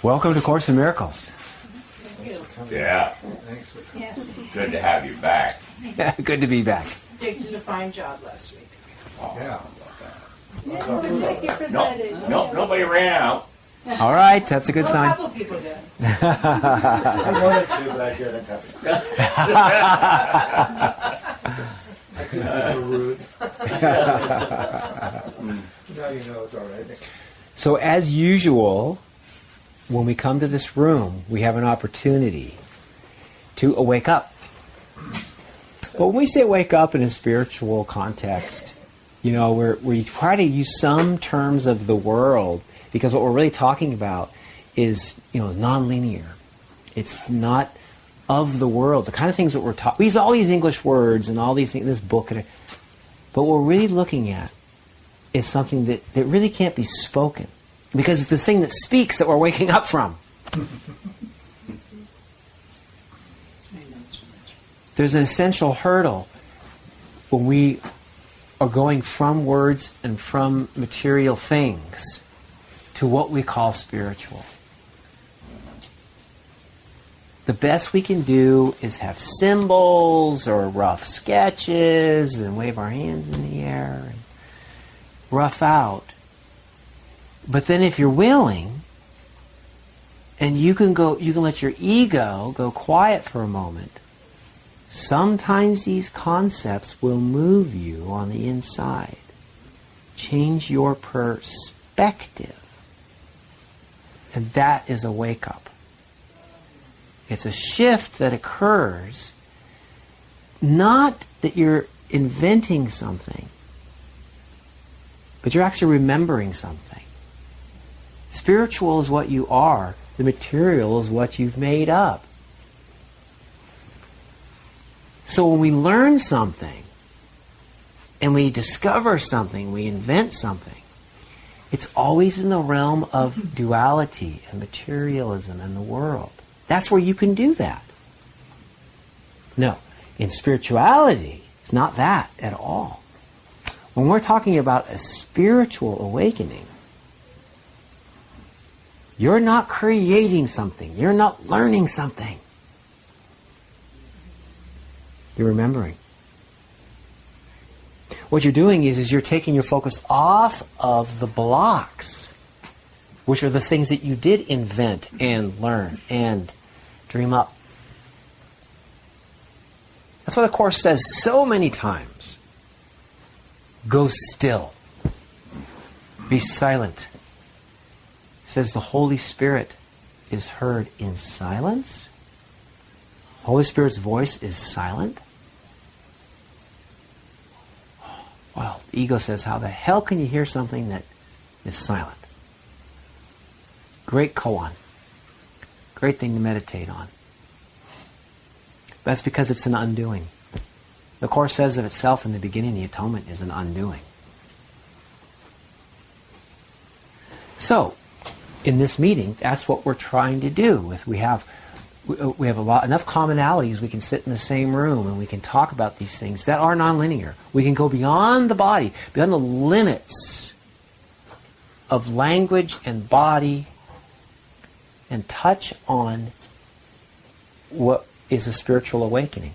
Welcome to Course in Miracles. Yeah. Thanks for coming. Yes. Good to have you back. Good to be back. Jake did a fine job last week. Yeah. Thank you for presenting. Nobody ran out. All right, that's a good Well, sign. a couple people did. I wanted to, but I didn't have it. I couldn't be so rude. Now you know it's all right. So as usual, when we come to this room, we have an opportunity to wake up. But when we say wake up in a spiritual context, you know, we try to use some terms of the world, because what we're really talking about is, you know, non-linear. It's not of the world. The kind of things that we're taught. We use all these English words and all these things in this book. But what we're really looking at is something that really can't be spoken. Because it's the thing that speaks that we're waking up from. There's an essential hurdle when we are going from words and from material things to what we call spiritual. The best we can do is have symbols or rough sketches and wave our hands in the air and rough out. But then if you're willing, and you can let your ego go quiet for a moment, sometimes these concepts will move you on the inside. Change your perspective. And that is a wake-up. It's a shift that occurs, not that you're inventing something, but you're actually remembering something. Spiritual is what you are. The material is what you've made up. So when we learn something, and we discover something, we invent something, it's always in the realm of duality and materialism and the world. That's where you can do that. No, in spirituality, it's not that at all. When we're talking about a spiritual awakening, you're not creating something. You're not learning something. You're remembering. What you're doing is you're taking your focus off of the blocks, which are the things that you did invent and learn and dream up. That's why the Course says so many times, go still. Be silent. It says the Holy Spirit is heard in silence. Holy Spirit's voice is silent. Well, the ego says, how the hell can you hear something that is silent? Great koan. Great thing to meditate on. That's because it's an undoing. The Course says of itself in the beginning, the atonement is an undoing. So, in this meeting, that's what we're trying to do. We have enough commonalities. We can sit in the same room and we can talk about these things that are nonlinear. We can go beyond the body, beyond the limits of language and body, and touch on what is a spiritual awakening.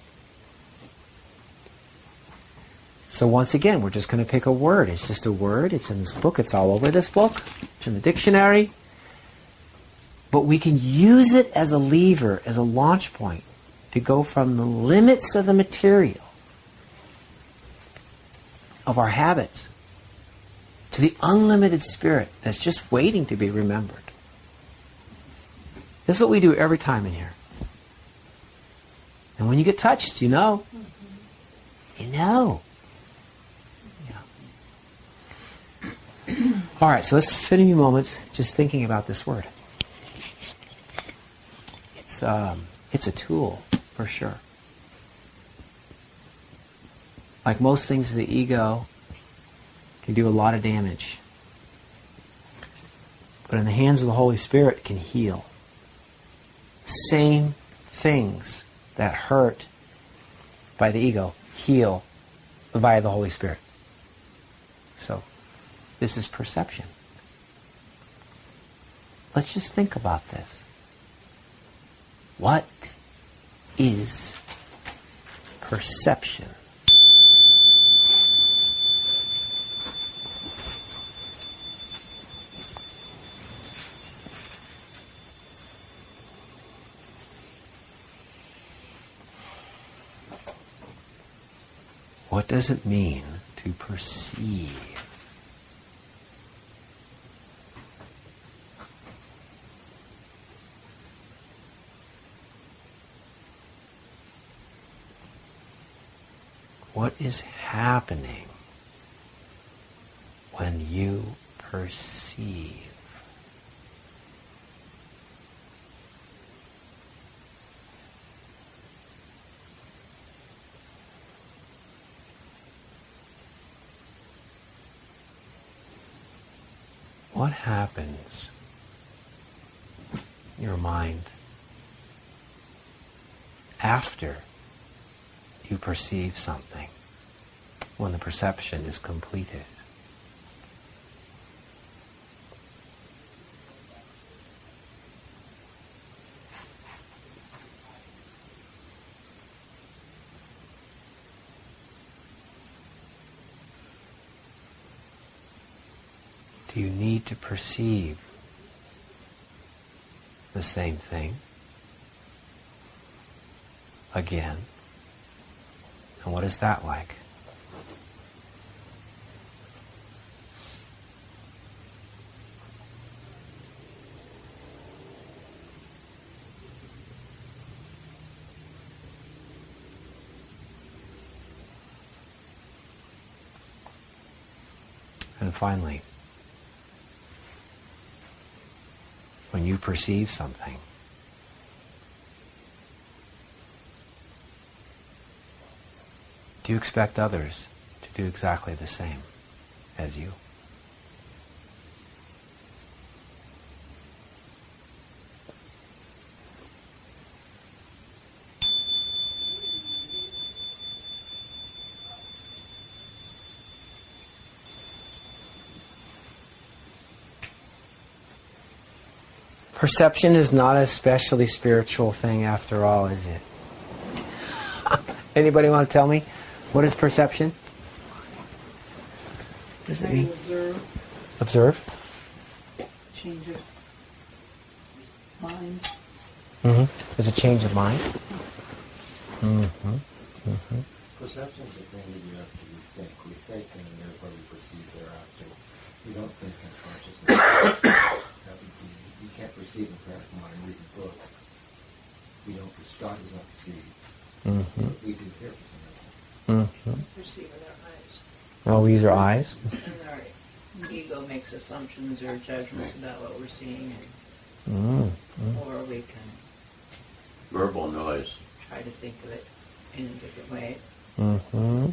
So once again, we're just going to pick a word. It's just a word. It's in this book. It's all over this book. It's in the dictionary. But we can use it as a lever, as a launch point, to go from the limits of the material, of our habits, to the unlimited spirit that's just waiting to be remembered. This is what we do every time in here. And when you get touched, you know. You know. Yeah. All right, so let's spend a few moments just thinking about this word. It's a tool, for sure. Like most things, the ego can do a lot of damage. But in the hands of the Holy Spirit, it can heal. Same things that hurt by the ego heal via the Holy Spirit. So, this is perception. let's just think about this. What is perception? What does it mean to perceive? What is happening when you perceive? What happens in your mind after you perceive something, when the perception is completed? Do you need to perceive the same thing again? And what is that like? And finally, when you perceive something, do you expect others to do exactly the same as you? Perception is not a especially spiritual thing after all, is it? Anybody want to tell me? What is perception? What does it mean? Observe? Change of mind. Mm-hmm. There's a change of mind. Mm-hmm. Mm-hmm. Perception is a thing that you have to rethink. We think and therefore we perceive thereafter. We don't think in consciousness. You can't perceive in practical mind, read the book. We don't perceive. God does not perceive. Mm-hmm. We do hear for some Mm-hmm. Perceive with our eyes. Oh, we use our eyes? And our ego makes assumptions or judgments about what we're seeing, or we can Verbal noise. try to think of it in a different way. Mm-hmm.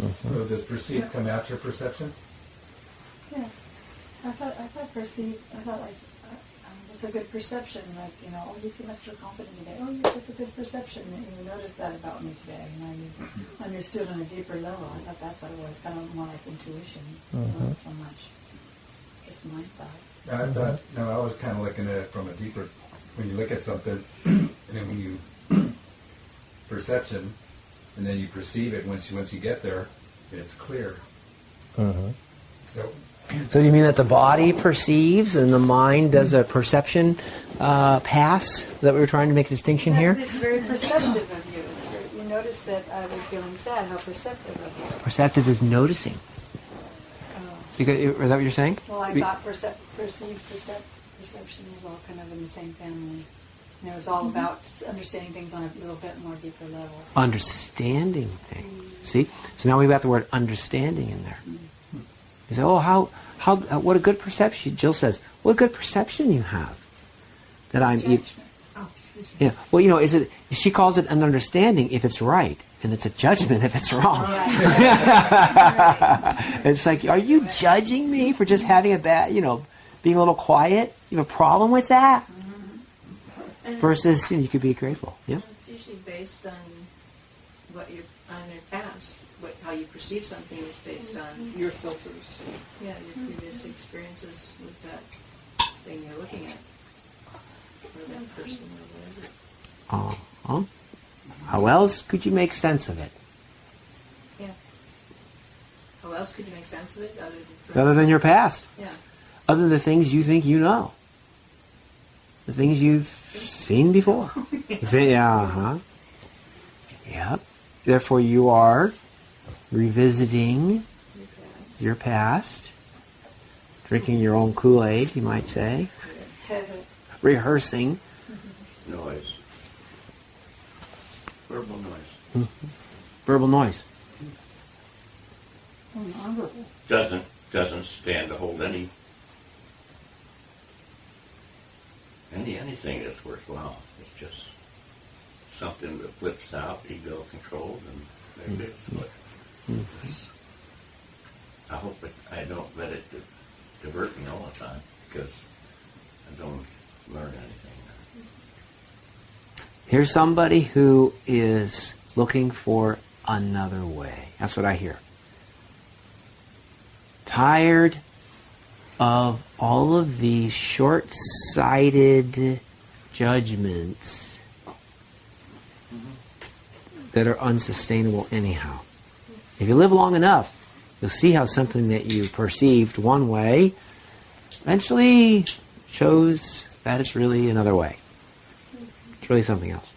So does perceive come after perception? Yeah, I thought like it's a good perception. Like, you know, oh, you seem extra confident today. Oh, yes, that's a good perception. And you noticed that about me today. You know, you understood on a deeper level. I thought that's what it was. Kind of more like intuition, not so much just my thoughts. I thought, no, I was kind of looking at it from a deeper. When you look at something, and then when you perception, and then you perceive it. Once you get there, it's clear. Mm-hmm. So you mean that the body perceives and the mind does a perception pass? That we were trying to make a distinction here? It's very perceptive of you. You noticed that I was feeling sad. How perceptive of you. Perceptive is noticing. Because, is that what you're saying? Well, I thought perceived perception was all kind of in the same family. And it was all about understanding things on a little bit more deeper level. Understanding things. See? So now we've got the word understanding in there. You say, oh, what a good perception. Jill says, what a good perception you have. That I'm... Oh, excuse me. Yeah. Well, you know, she calls it an understanding if it's right, and it's a judgment if it's wrong. It's like, are you judging me for just having a bad, being a little quiet? You have a problem with that? Versus, you could be grateful. Yeah. It's usually based on on your past. How you perceive something is based on Your filters. your previous experiences with that thing you're looking at. that person or whatever. Uh-huh. How else could you make sense of it? Yeah. How else could you make sense of it Other than your past. Yeah. Other than the things you think you know. The things you've seen before. Yeah, uh-huh. Yep. Therefore you are revisiting your past. Drinking your own Kool-Aid, you might say. Rehearsing. Noise. Verbal noise. Mm-hmm. Verbal noise. Doesn't stand to hold anything that's worthwhile. It's just something that flips out, ego controlled, and there it is. But I hope I don't let it divert me all the time, because I don't learn anything. Here's somebody who is looking for another way. That's what I hear. Tired of all of these short-sighted judgments that are unsustainable anyhow. If you live long enough, you'll see how something that you perceived one way eventually shows that it's really another way. It's really something else.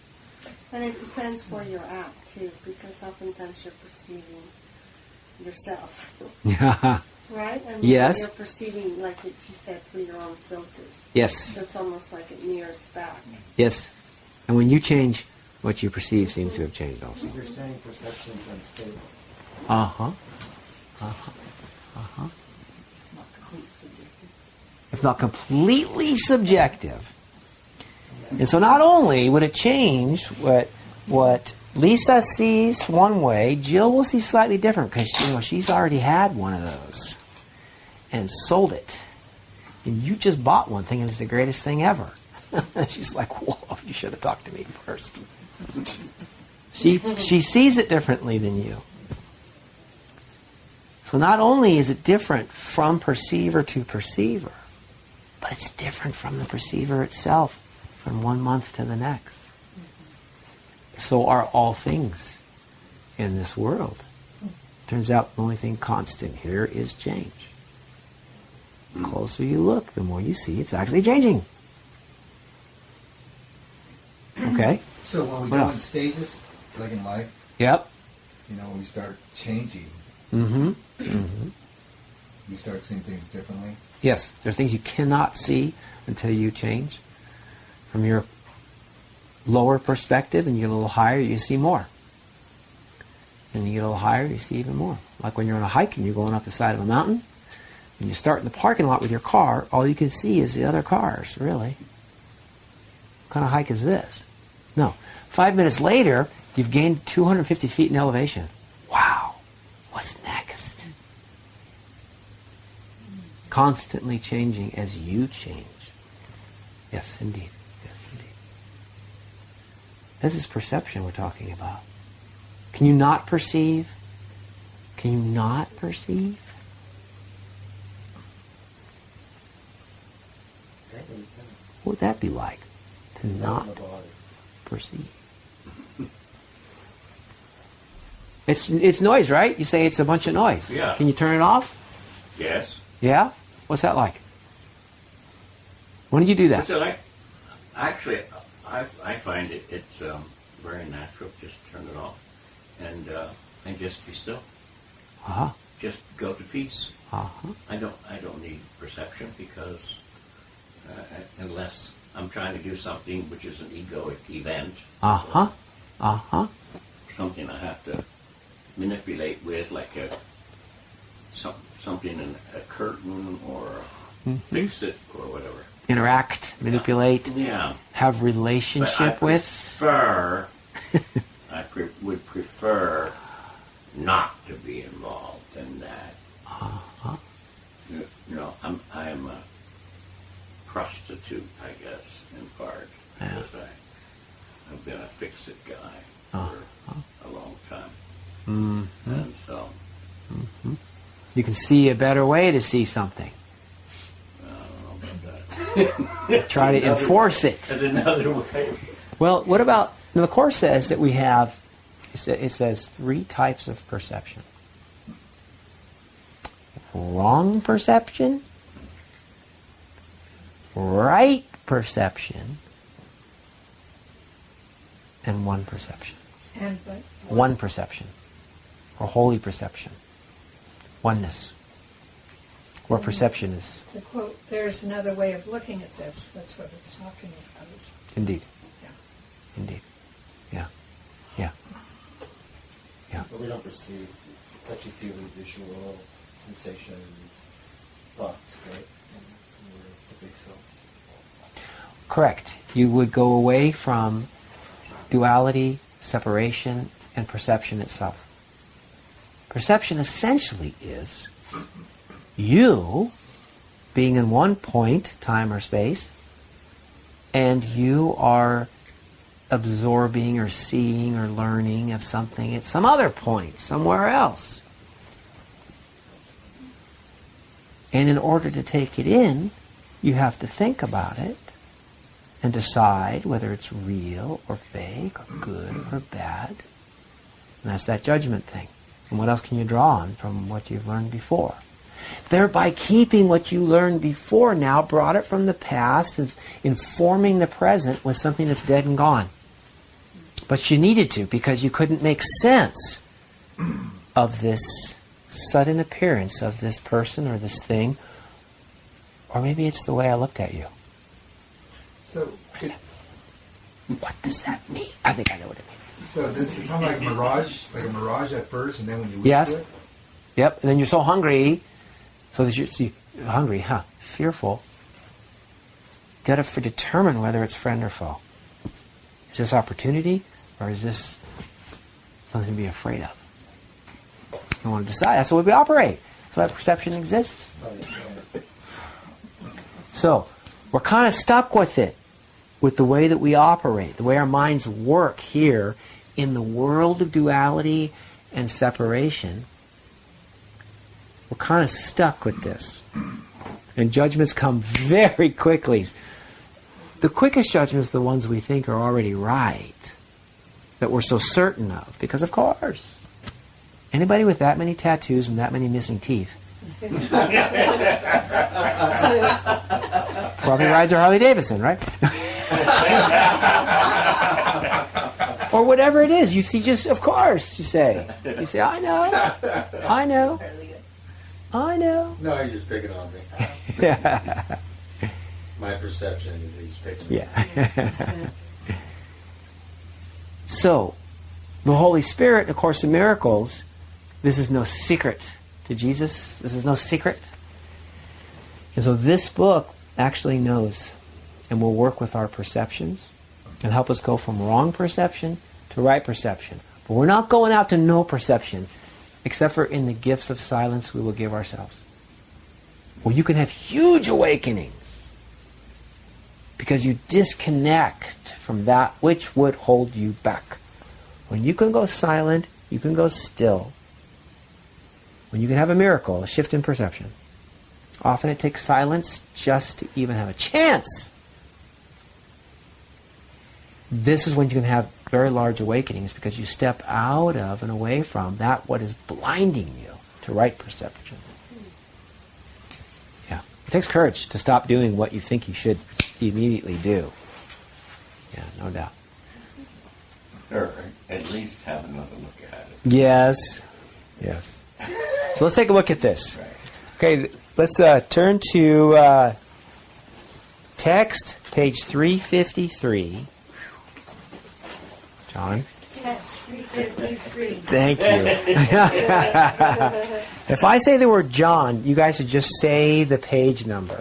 And it depends where you're at, too, because oftentimes you're perceiving yourself, Yeah. right? I mean, Yes. You're perceiving, like what she said, through your own filters. Yes. So it's almost like it mirrors back. Yes. And when you change, what you perceive seems to have changed also. You're saying perception's unstable. Uh-huh. If not completely subjective. And so not only would it change what Lisa sees one way, Jill will see slightly different, because she's already had one of those and sold it. And you just bought one thinking it was the greatest thing ever. She's like, whoa, you should have talked to me first. She sees it differently than you. So not only is it different from perceiver to perceiver, but it's different from the perceiver itself from 1 month to the next. So are all things in this world. Turns out the only thing constant here is change. The closer you look, the more you see it's actually changing. Okay? So when we What go else? in stages, like in life, Yep. we start changing. Mm-hmm. Mm-hmm. We start seeing things differently. Yes, there's things you cannot see until you change. From your lower perspective, and you get a little higher, you see more. And you get a little higher, you see even more. Like when you're on a hike and you're going up the side of a mountain, and you start in the parking lot with your car, all you can see is the other cars, really. What kind of hike is this? No. 5 minutes later, you've gained 250 feet in elevation. Wow. What's next? Constantly changing as you change. Yes, indeed. Yes, indeed. This is perception we're talking about. Can you not perceive? Can you not perceive? What would that be like? To not perceive. It's noise, right? You say it's a bunch of noise. Yeah. Can you turn it off? Yes. Yeah? What's that like? When do you do that? What's it like? Actually, I find it's very natural. Just turn it off and just be still. Uh-huh. Just go to peace. Uh-huh. I don't need perception, because unless I'm trying to do something which is an egoic event, Uh-huh. Uh-huh. something I have to manipulate with, like something in a curtain, or fix it, or whatever. Interact, manipulate, Yeah. have But I relationship with. prefer, would prefer not to be involved in that. Uh-huh. I'm a prostitute, I guess, in part, because I've been a fix-it guy for a long time. Mm-hmm. And so, You can see a better way to see something. I don't know about Try to enforce it. That's another way. Well, what about, the Course says that we have, it says 3 types of perception. Wrong perception, right perception, and one perception. And but One perception, or holy perception, oneness, where perception is. the quote, there's another way of looking at this. That's what it's talking about. Indeed. Yeah. Indeed. Yeah. Yeah. Yeah. But we don't perceive touchy-feely visual sensation thoughts, right? And we're the big self. Correct. You would go away from duality, separation, and perception itself. Perception essentially is you being in one point, time or space, and you are absorbing or seeing or learning of something at some other point, somewhere else. And in order to take it in, you have to think about it and decide whether it's real or fake or good or bad. And that's that judgment thing. And what else can you draw on from what you've learned before? Thereby keeping what you learned before now, brought it from the past, and informing the present with something that's dead and gone. But you needed to, because you couldn't make sense of this sudden appearance of this person or this thing. Or maybe it's the way I looked at you. So, What does that mean? I think I know what it means. so this is kind of like a mirage at first, and then when you wake Yes. to it, Yep. And then you're so hungry, so that you're hungry, fearful. Got to determine whether it's friend or foe. Is this opportunity, or is this something to be afraid of? You want to decide. That's the way we operate. That's why perception exists. So, we're kind of stuck with it, with the way that we operate, the way our minds work here in the world of duality and separation. We're kind of stuck with this. And judgments come very quickly. The quickest judgments are the ones we think are already right, that we're so certain of. Because of course, anybody with that many tattoos and that many missing teeth probably rides a Harley Davidson, right? Or whatever it is. You see, just, of course, you say. You say, I know. I know. I know. No, you're just picking on me. Yeah. My perception is he's picking on me. Yeah. So, the Holy Spirit, in A Course in Miracles, this is no secret to Jesus. This is no secret. And so this book actually knows and will work with our perceptions and help us go from wrong perception to right perception. But we're not going out to no perception, except for in the gifts of silence we will give ourselves. Well, you can have huge awakenings because you disconnect from that which would hold you back. When you can go silent, you can go still. When you can have a miracle, a shift in perception. Often it takes silence just to even have a chance. This is when you can have very large awakenings because you step out of and away from that what is blinding you to right perception. Yeah. It takes courage to stop doing what you think you should immediately do. Yeah, no doubt. Or at least have another look at it. Yes. Yes. So let's take a look at this. Right. Okay, let's turn to text, page 353. John? Text 353. Thank you. If I say the word John, you guys should just say the page number.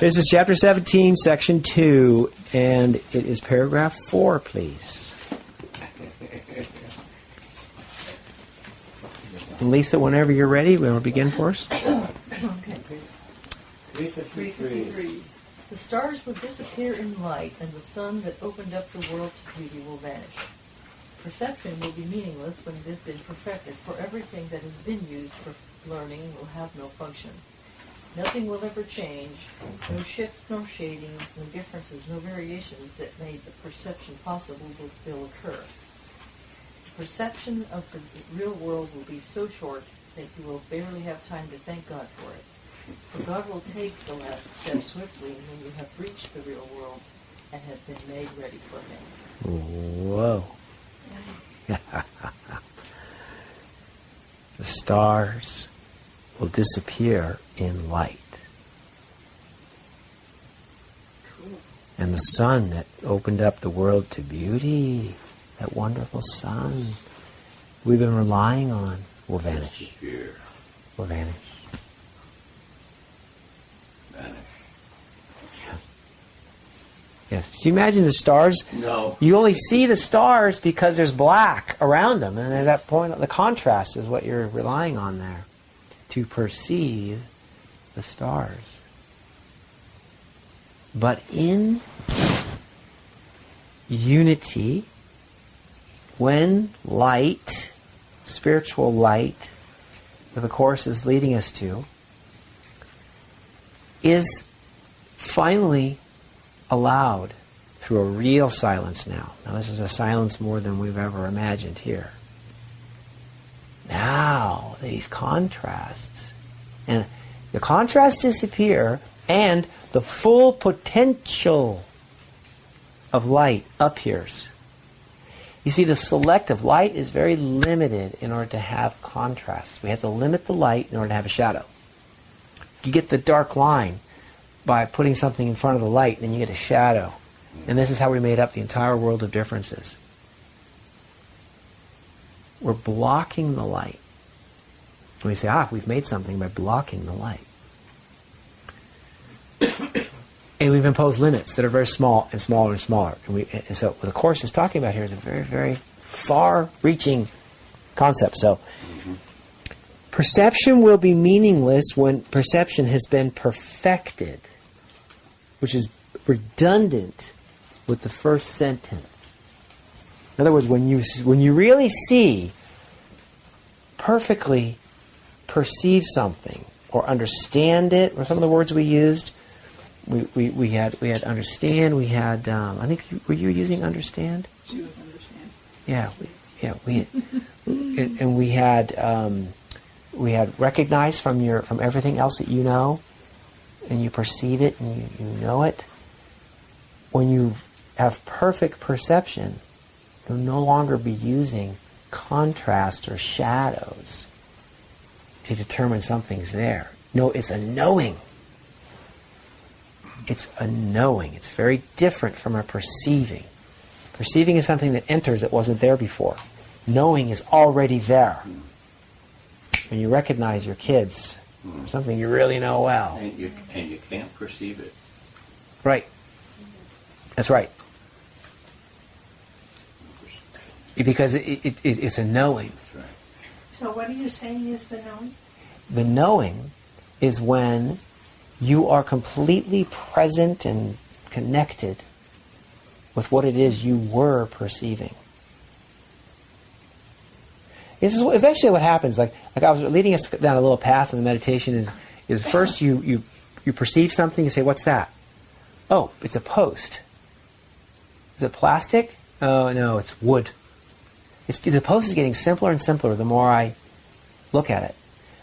This is chapter 17, section 2, and it is paragraph 4, please. And Lisa, whenever you're ready, we want to begin for us. Okay. 353. The stars will disappear in light, and the sun that opened up the world to beauty will vanish. Perception will be meaningless when it has been perfected, for everything that has been used for learning will have no function. Nothing will ever change, no shifts nor shadings, no differences, no variations that made the perception possible will still occur. The perception of the real world will be so short that you will barely have time to thank God for it. For God will take the last step swiftly when you have reached the real world and have been made ready for Him. Whoa. The stars will disappear in light. Cool. And the sun that opened up the world to beauty, that wonderful sun we've been relying on, will vanish. Disappear. Will vanish. Vanish. Yes. So you imagine the stars? No. You only see the stars because there's black around them. And at that point, the contrast is what you're relying on there to perceive the stars. But in unity, when light, spiritual light, that the Course is leading us to, is finally allowed through a real silence now. Now this is a silence more than we've ever imagined here. Now these contrasts, and the contrasts disappear, and the full potential of light appears. You see, the selective light is very limited in order to have contrast. We have to limit the light in order to have a shadow. You get the dark line by putting something in front of the light, and then you get a shadow. And this is how we made up the entire world of differences. We're blocking the light. And we say, we've made something by blocking the light. And we've imposed limits that are very small and smaller and smaller. And so what the Course is talking about here is a very, very far-reaching concept. So perception will be meaningless when perception has been perfected, which is redundant with the first sentence. In other words, when you really see, perfectly perceive something or understand it, or some of the words we used, we had understand. We had I think were you using understand? She was understand. And we had recognize from everything else that you know, and you perceive it and you know it. When you have perfect perception, you'll no longer be using contrast or shadows to determine something's there. No, it's a knowing. It's a knowing. It's very different from a perceiving. Perceiving is something that enters that wasn't there before. Knowing is already there. When you recognize your kids, or something you really know well. And you can't perceive it. Right. That's right. Because it's a knowing. That's right. So what are you saying is the knowing? The knowing is when you are completely present and connected with what it is you were perceiving. This is eventually what happens. Like I was leading us down a little path in the meditation is first you perceive something, you say, what's that? Oh, it's a post. Is it plastic? Oh, no, it's wood. The post is getting simpler and simpler the more I look at it.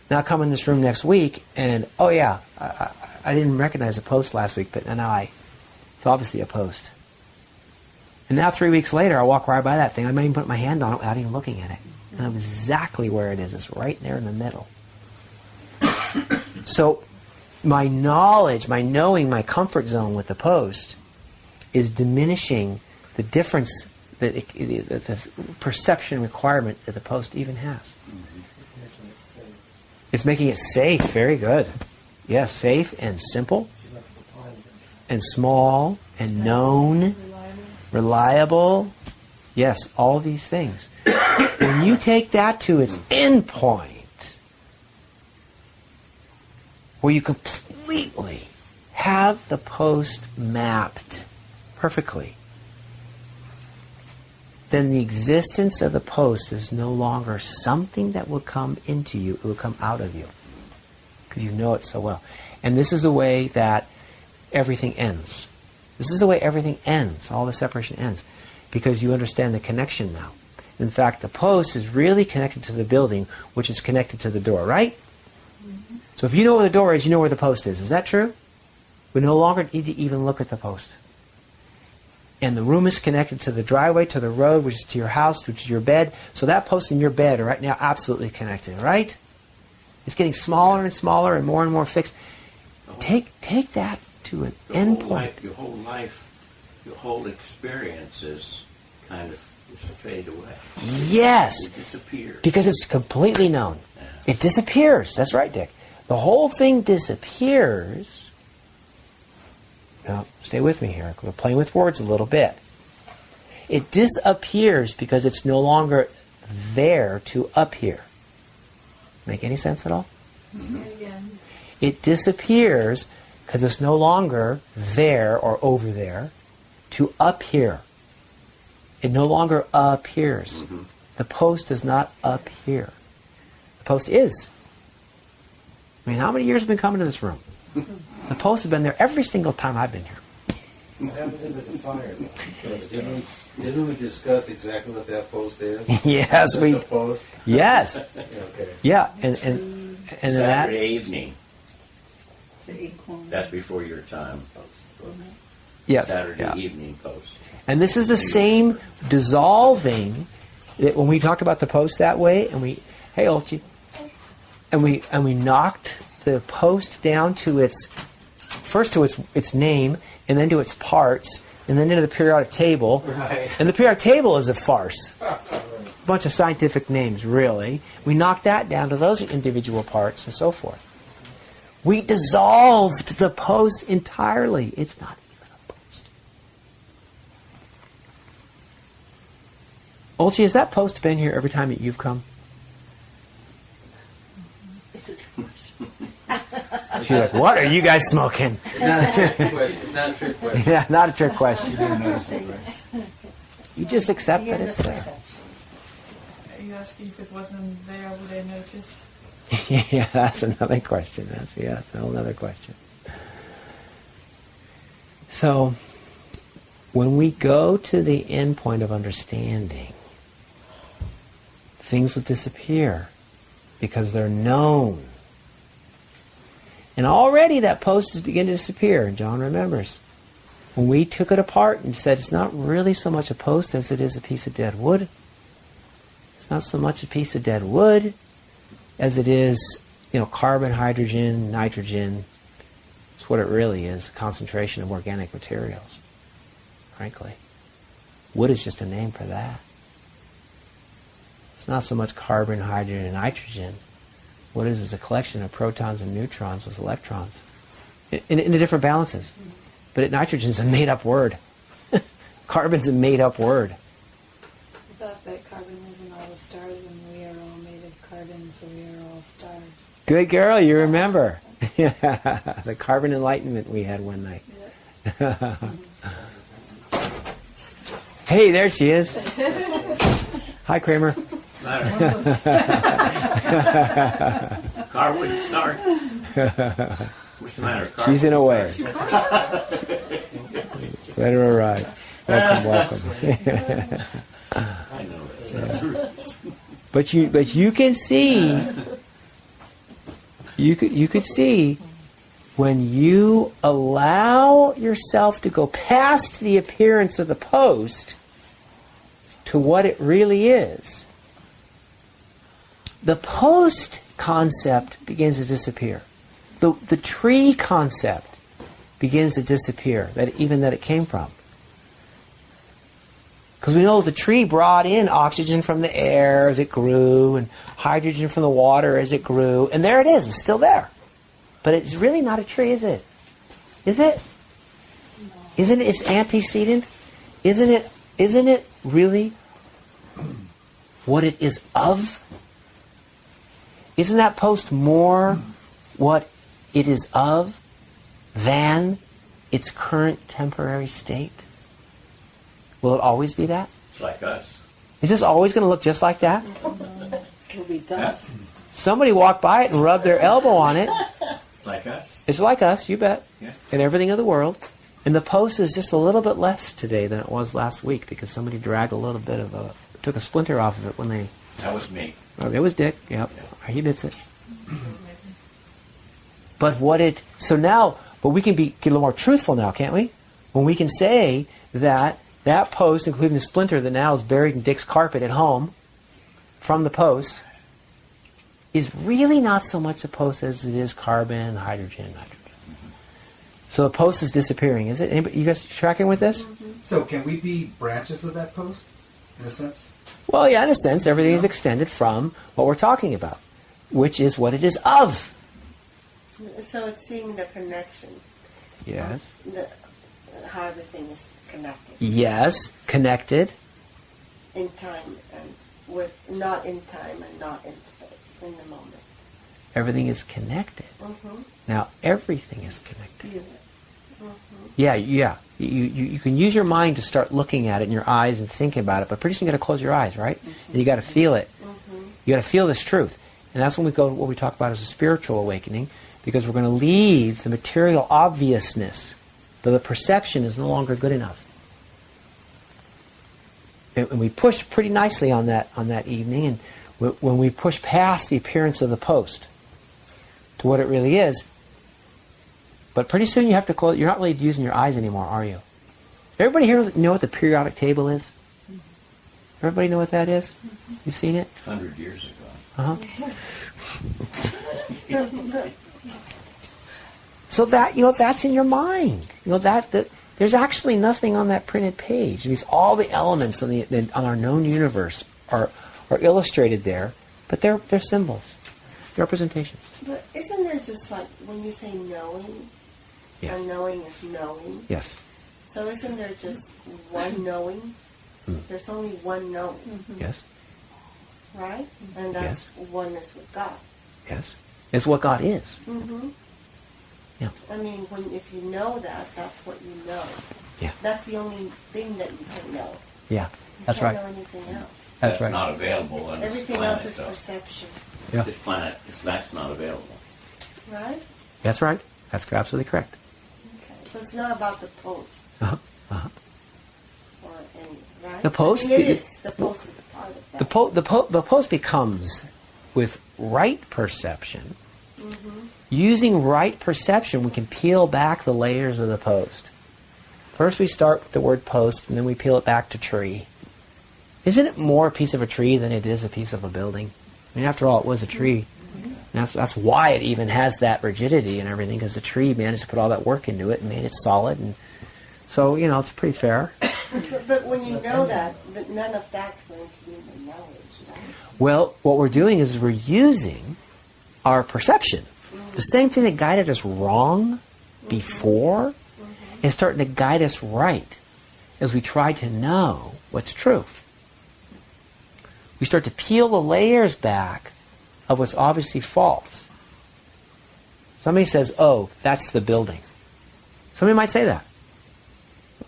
Now I come in this room next week and, oh yeah, I didn't recognize a post last week, but now it's obviously a post. And now 3 weeks later, I walk right by that thing. I might even put my hand on it without even looking at it. And I know exactly where it is. It's right there in the middle. So my knowledge, my knowing, my comfort zone with the post is diminishing the difference, the perception requirement that the post even has. It's making it safe. It's making it safe. Very good. Yes, safe and simple and small and known, reliable. Yes, all these things. When you take that to its end point, where you completely have the post mapped perfectly, then the existence of the post is no longer something that will come into you, it will come out of you. Because you know it so well. And this is the way that everything ends. This is the way everything ends. All the separation ends. Because you understand the connection now. In fact, the post is really connected to the building, which is connected to the door, right? Mm-hmm. So if you know where the door is, you know where the post is. Is that true? We no longer need to even look at the post. And the room is connected to the driveway, to the road, which is to your house, which is your bed. So that post and your bed are right now absolutely connected, right? It's getting smaller and smaller and more fixed. Take that to an end point. Your whole life, your whole experiences kind of fade away. Yes. It disappears. Because it's completely known. Yeah. It disappears. That's right, Dick. The whole thing disappears. Now, stay with me here. We're playing with words a little bit. It disappears because it's no longer there to appear. Make any sense at all? Say it again. It disappears because it's no longer there or over there to appear. It no longer appears. Mm-hmm. The post does not appear. The post is. I mean, how many years have been coming to this room? The post has been there every single time I've been here. What happens if it's a fire? Didn't we discuss exactly what that post is? Yes, we. Post? Yes. Okay. Yeah, and Saturday that evening. That's before your time. yes, Saturday yeah. evening post. And this is the same dissolving that when we talked about the post that way, and we, hey Olchi, and we knocked the post down to its name, and then to its parts, and then into the periodic table. Right. And the periodic table is a farce. A bunch of scientific names, really. We knocked that down to those individual parts and so forth. We dissolved the post entirely. It's not even a post. Olchi, has that post been here every time that you've come? She's like, what are you guys smoking? Not a trick question. Not a trick question. Yeah, not a trick question. You just accept that it's there. Are you asking if it wasn't there, would I notice? Yeah, that's another question. That's a whole other question. So, when we go to the end point of understanding, things will disappear because they're known. And already that post is beginning to disappear, and John remembers. When we took it apart and said it's not really so much a post as it is a piece of dead wood. It's not so much a piece of dead wood as it is, carbon, hydrogen, nitrogen. It's what it really is, a concentration of organic materials, frankly. Wood is just a name for that. It's not so much carbon, hydrogen, and nitrogen. What it is a collection of protons and neutrons with electrons in different balances. But nitrogen's a made-up word. Carbon's a made-up word. I thought that carbon was in all the stars and we are all made of carbon, so we are all stars. Good girl, you remember. The carbon enlightenment we had one night. Yeah. Hey, there she is. Hi, Kramer. Car wouldn't start. What's the matter? Car She's in a way. wouldn't Let her arrive. Welcome. I know that's But you can see. You could see when you allow yourself to go past the appearance of the post to what it really is. The post concept begins to disappear. The tree concept begins to disappear, that it came from. Because we know the tree brought in oxygen from the air as it grew, and hydrogen from the water as it grew, and there it is, it's still there. But it's really not a tree, is it? Is it? No. Isn't it its antecedent? Isn't it really what it is of? Isn't that post more what it is of than its current temporary state? Will it always be that? It's like us. Is this always going to look just like that? It'll be dust. Somebody walked by it and rubbed their elbow on it. Like us. It's like us, you bet. Yeah. And everything of the world. And the post is just a little bit less today than it was last week because somebody dragged a little bit of took a splinter off of it when they... That was me. Oh, it was Dick, yep. He admits it. But we can get a little more truthful now, can't we? When we can say that post, including the splinter that now is buried in Dick's carpet at home, from the post, is really not so much a post as it is carbon, hydrogen, nitrogen. So the post is disappearing, is it? Anybody, you guys tracking with this? So can we be branches of that post, in a sense? Well, yeah, in a sense, everything is extended from what we're talking about, which is what it is of. So it's seeing the connection. Yes. How everything is connected. Yes, connected. In time and not in time and not in space, in the moment. Everything is connected. Mm-hmm. Now, everything is connected. Mm-hmm. Yeah. You can use your mind to start looking at it in your eyes and thinking about it, but pretty soon you got to close your eyes, right? And you got to feel it. You got to feel this truth. And that's when we go to what we talk about as a spiritual awakening, because we're going to leave the material obviousness, but the perception is no longer good enough. And we push pretty nicely on that evening, and when we push past the appearance of the post to what it really is, but pretty soon you have to close. You're not really using your eyes anymore, are you? Everybody here know what the periodic table is? Everybody know what that is? You've seen it? 100 years ago. Uh-huh. So that's in your mind. That there's actually nothing on that printed page. All the elements on our known universe are illustrated there, but they're symbols, they're representations. But isn't there just like when you say knowing, Yes. and knowing is knowing? Yes. So isn't there just one knowing? There's only one knowing, Yes. right? And that's oneness with God. Yes. It's what God is. Mm-hmm. Yeah. I mean, if you know that, that's what you know. Yeah. That's the only thing that you can know. Yeah. You That's can't right. know anything else. That's right. not available on Everything this planet. else is though. perception, Yeah. This planet, that's not available. right? That's right. That's absolutely correct. Okay. So it's not about the post Uh-huh. Uh-huh. or any, right? The post- I mean, it is. The post is a part of that. The post becomes, with right perception, using right perception, we can peel back the layers of the post. First we start with the word post, and then we peel it back to tree. Isn't it more a piece of a tree than it is a piece of a building? I mean, after all, it was a tree. And that's why it even has that rigidity and everything, because the tree managed to put all that work into it and made it solid. And so, it's pretty fair. But when you know that none of that's going to be in the knowledge, right? Well, what we're doing is we're using our perception. The same thing that guided us wrong before is starting to guide us right as we try to know what's true. We start to peel the layers back of what's obviously false. Somebody says, oh, that's the building. Somebody might say that.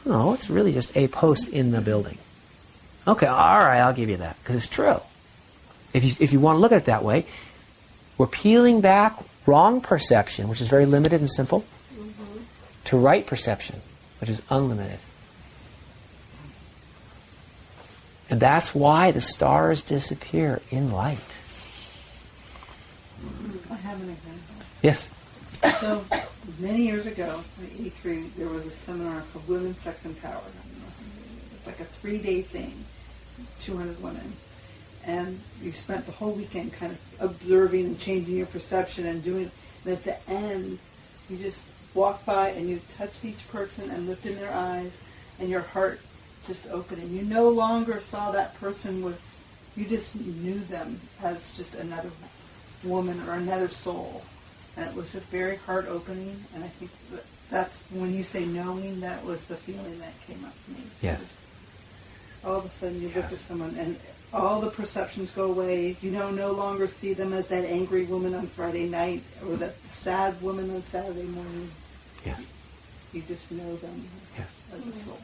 No, it's really just a post in the building. Okay, all right, I'll give you that, because it's true. If you want to look at it that way, we're peeling back wrong perception, which is very limited and simple, to right perception, which is unlimited. And that's why the stars disappear in light. I have an example. Yes? So, many years ago, in '83, there was a seminar called Women, Sex, and Power. I don't know if you know it. It's like a 3-day thing, 200 women. And you spent the whole weekend kind of observing and changing your perception and doing, and at the end, you just walked by and you touched each person and looked in their eyes, and your heart just opened. And you no longer saw that person you just knew them as just another woman or another soul. And it was just very heart-opening, and I think that's, when you say knowing, that was the feeling that came up for me. Yes. All of a sudden you look at someone, and all the perceptions go away. You no longer see them as that angry woman on Friday night, or that sad woman on Saturday morning. Yes. You just know them Yes. as a soul.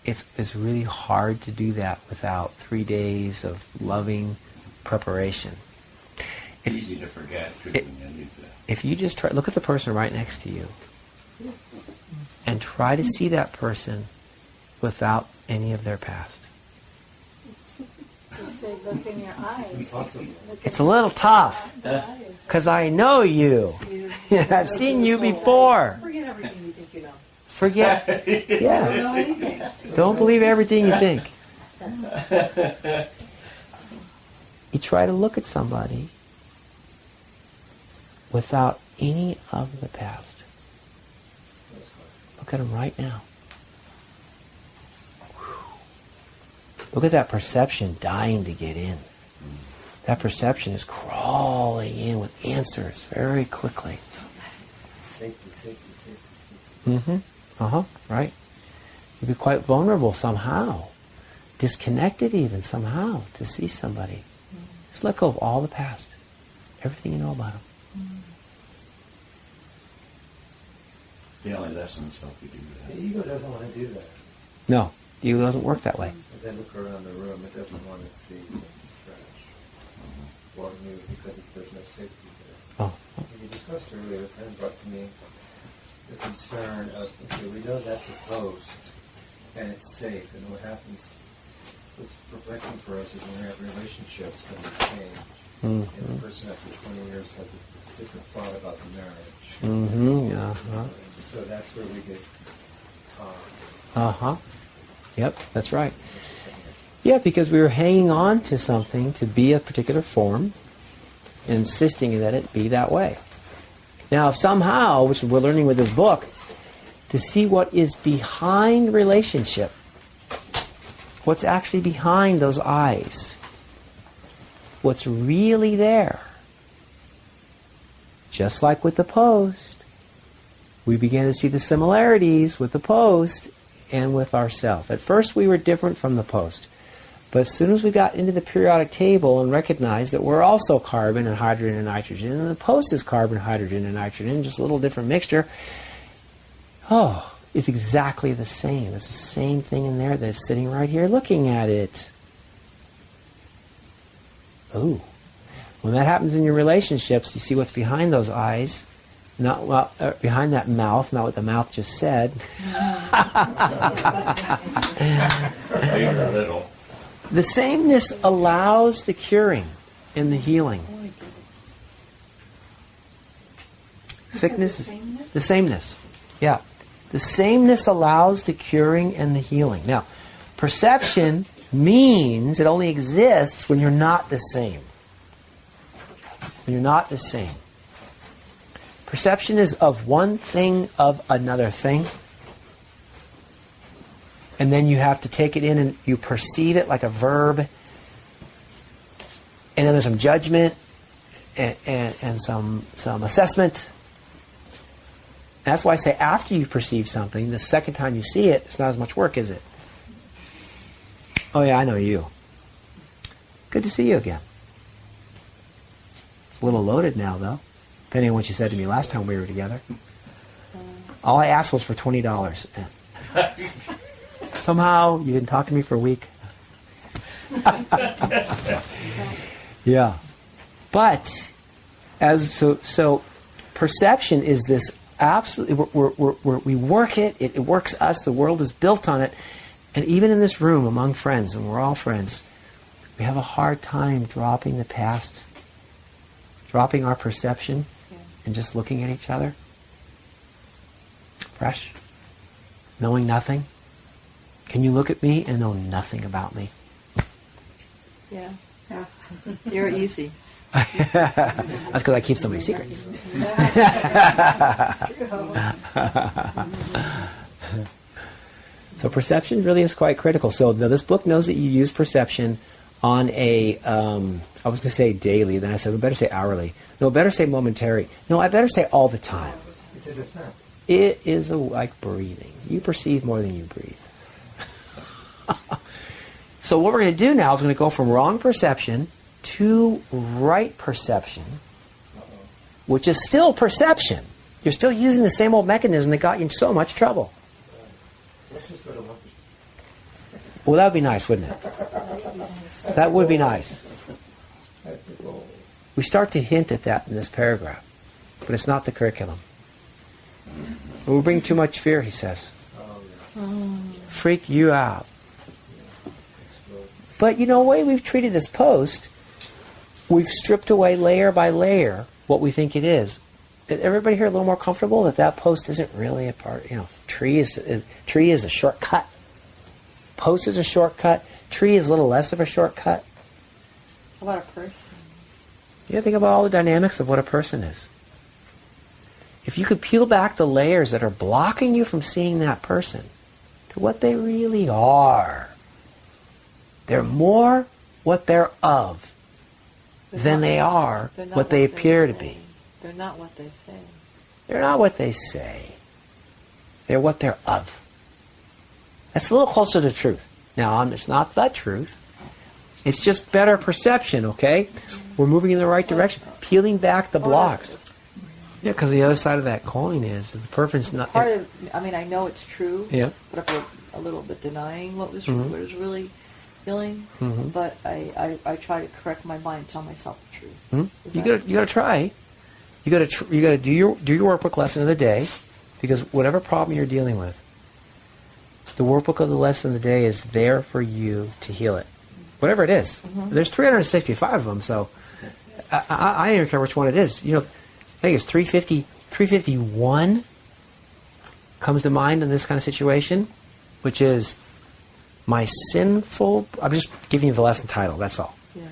It's really hard to do that without 3 days of loving preparation. It's easy to forget, too, when you need to. If you just try, look at the person right next to you, and try to see that person without any of their past. You say, look in your eyes. It's a little tough, because I know you. I've seen you before. Forget everything you think you know. Forget. Yeah. Don't know anything. Don't believe everything you think. You try to look at somebody without any of the past. Look at them right now. Look at that perception dying to get in. That perception is crawling in with answers very quickly. Safety, safety, safety, safety. Right. You'd be quite vulnerable somehow. Disconnected even somehow to see somebody. Just let go of all the past. Everything you know about them. The only lessons help you do The that. ego doesn't want to do that. No, the ego doesn't work that way. As I look around the room, it doesn't want to see things trash or new because there's no safety there. Oh. We discussed earlier, it kind of brought to me the concern of, okay, we know that's a post and it's safe, and what happens, what's perplexing for us is when we have relationships and we change, and the person after 20 years has a different thought about the marriage. So that's where we get caught. Yep, that's right. Yeah, because we were hanging on to something to be a particular form, insisting that it be that way. Now, if somehow, which we're learning with this book, to see what is behind relationship, what's actually behind those eyes, what's really there. Just like with the post, we began to see the similarities with the post and with ourself. At first we were different from the post, but as soon as we got into the periodic table and recognized that we're also carbon and hydrogen and nitrogen, and the post is carbon, hydrogen, and nitrogen, just a little different mixture, it's exactly the same. It's the same thing in there that's sitting right here looking at it. Ooh. When that happens in your relationships, you see what's behind those eyes, not behind that mouth, not what the mouth just said. Big or little. The sameness allows the curing and the healing. Sickness, the sameness. Yeah. The sameness allows the curing and the healing. Now, perception means it only exists when you're not the same. When you're not the same. Perception is of one thing of another thing. And then you have to take it in and you perceive it like a verb. And then there's some judgment and some assessment. That's why I say after you've perceived something, the second time you see it, it's not as much work, is it? Oh yeah, I know you. Good to see you again. It's a little loaded now, though, depending on what you said to me last time we were together. All I asked was for $20. Somehow you didn't talk to me for a week. Yeah. But so perception is this absolutely, we work it, it works us, the world is built on it. And even in this room among friends, and we're all friends, we have a hard time dropping the past, dropping our perception, and just looking at each other. Fresh. Knowing nothing. Can you look at me and know nothing about me? Yeah. You're easy. That's because I keep so many secrets. So perception really is quite critical. So now this book knows that you use perception on a, I was going to say daily, then I said, we better say hourly. No, better say momentary. No, I better say all the time. It's a defense. It is like breathing. You perceive more than you breathe. So what we're going to do now is we're going to go from wrong perception to right perception, which is still perception. You're still using the same old mechanism that got you in so much trouble. So let's just go to 1%. Well, that would be nice, wouldn't it? That would be nice. We start to hint at that in this paragraph, but it's not the curriculum. We bring too much fear, he says. Freak you out. But you know, the way we've treated this post, we've stripped away layer by layer what we think it is. Is everybody here a little more comfortable that post isn't really a part? You know, tree is a shortcut. Post is a shortcut. Tree is a little less of a shortcut. How about a person? Yeah, think about all the dynamics of what a person is. If you could peel back the layers that are blocking you from seeing that person to what they really are, they're more what they're of than they are what they appear to be. They're not what they say. They're not what they say. They're what they're of. That's a little closer to truth. Now, it's not the truth. It's just better perception, okay? We're moving in the right direction. Peeling back the blocks. Yeah, because the other side of that coin is the person's not... Part of, I mean, I know it's true, yeah. But if we're a little bit denying what was really feeling, Mm-hmm. but I try to correct my mind and tell myself the truth. Mm-hmm. You gotta try. You gotta do your workbook lesson of the day, because whatever problem you're dealing with, the workbook of the lesson of the day is there for you to heal it. Whatever it is. Mm-hmm. There's 365 of them, so I don't even care which one it is. You know, I think it's 351 comes to mind in this kind of situation, which is my sinful... I'm just giving you the lesson title, that's all. Yeah.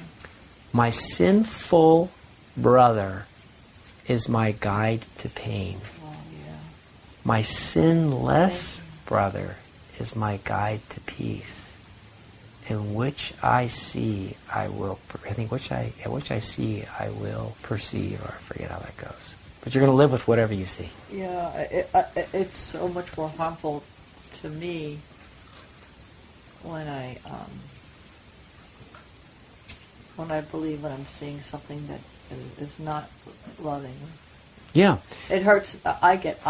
My sinful brother is my guide to pain. Oh, yeah. My sinless brother is my guide to peace. In which I see, I will. Which I see, I will perceive. Or I forget how that goes. But you're going to live with whatever you see. Yeah, it's so much more harmful to me when I believe that I'm seeing something that is not loving. Yeah. It hurts. I get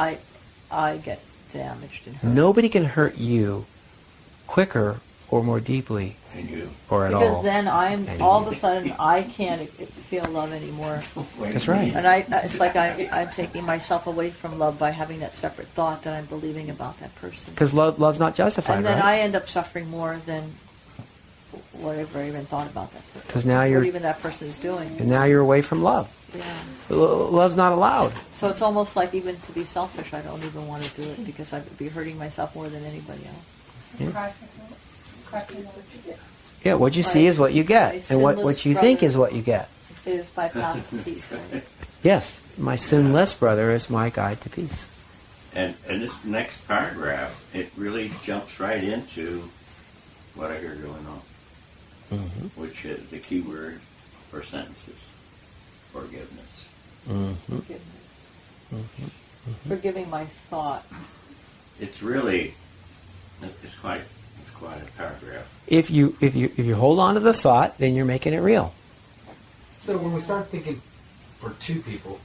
damaged and hurt. Nobody can hurt you quicker or more deeply, or at all. Because then all of a sudden I can't feel love anymore. That's right. And it's like I'm taking myself away from love by having that separate thought that I'm believing about that person. Because love's not justified, and then right? I end up suffering more than whatever I even thought about that person. Because now what even that person is doing. And now you're away from love. Yeah. Love's not allowed. So it's almost like, even to be selfish, I don't even want to do it because I'd be hurting myself more than anybody else. Yeah. Yeah, what you see is what you get, and what you think is what you get. Is my path to peace. Right? Yes, my sinless brother is my guide to peace. And this next paragraph, it really jumps right into what I hear going on, which is the key word for sentences: forgiveness. Forgiveness. Forgiving my thought. It's really, it's quite a paragraph. If you hold on to the thought, then you're making it real. So when we start thinking for two people,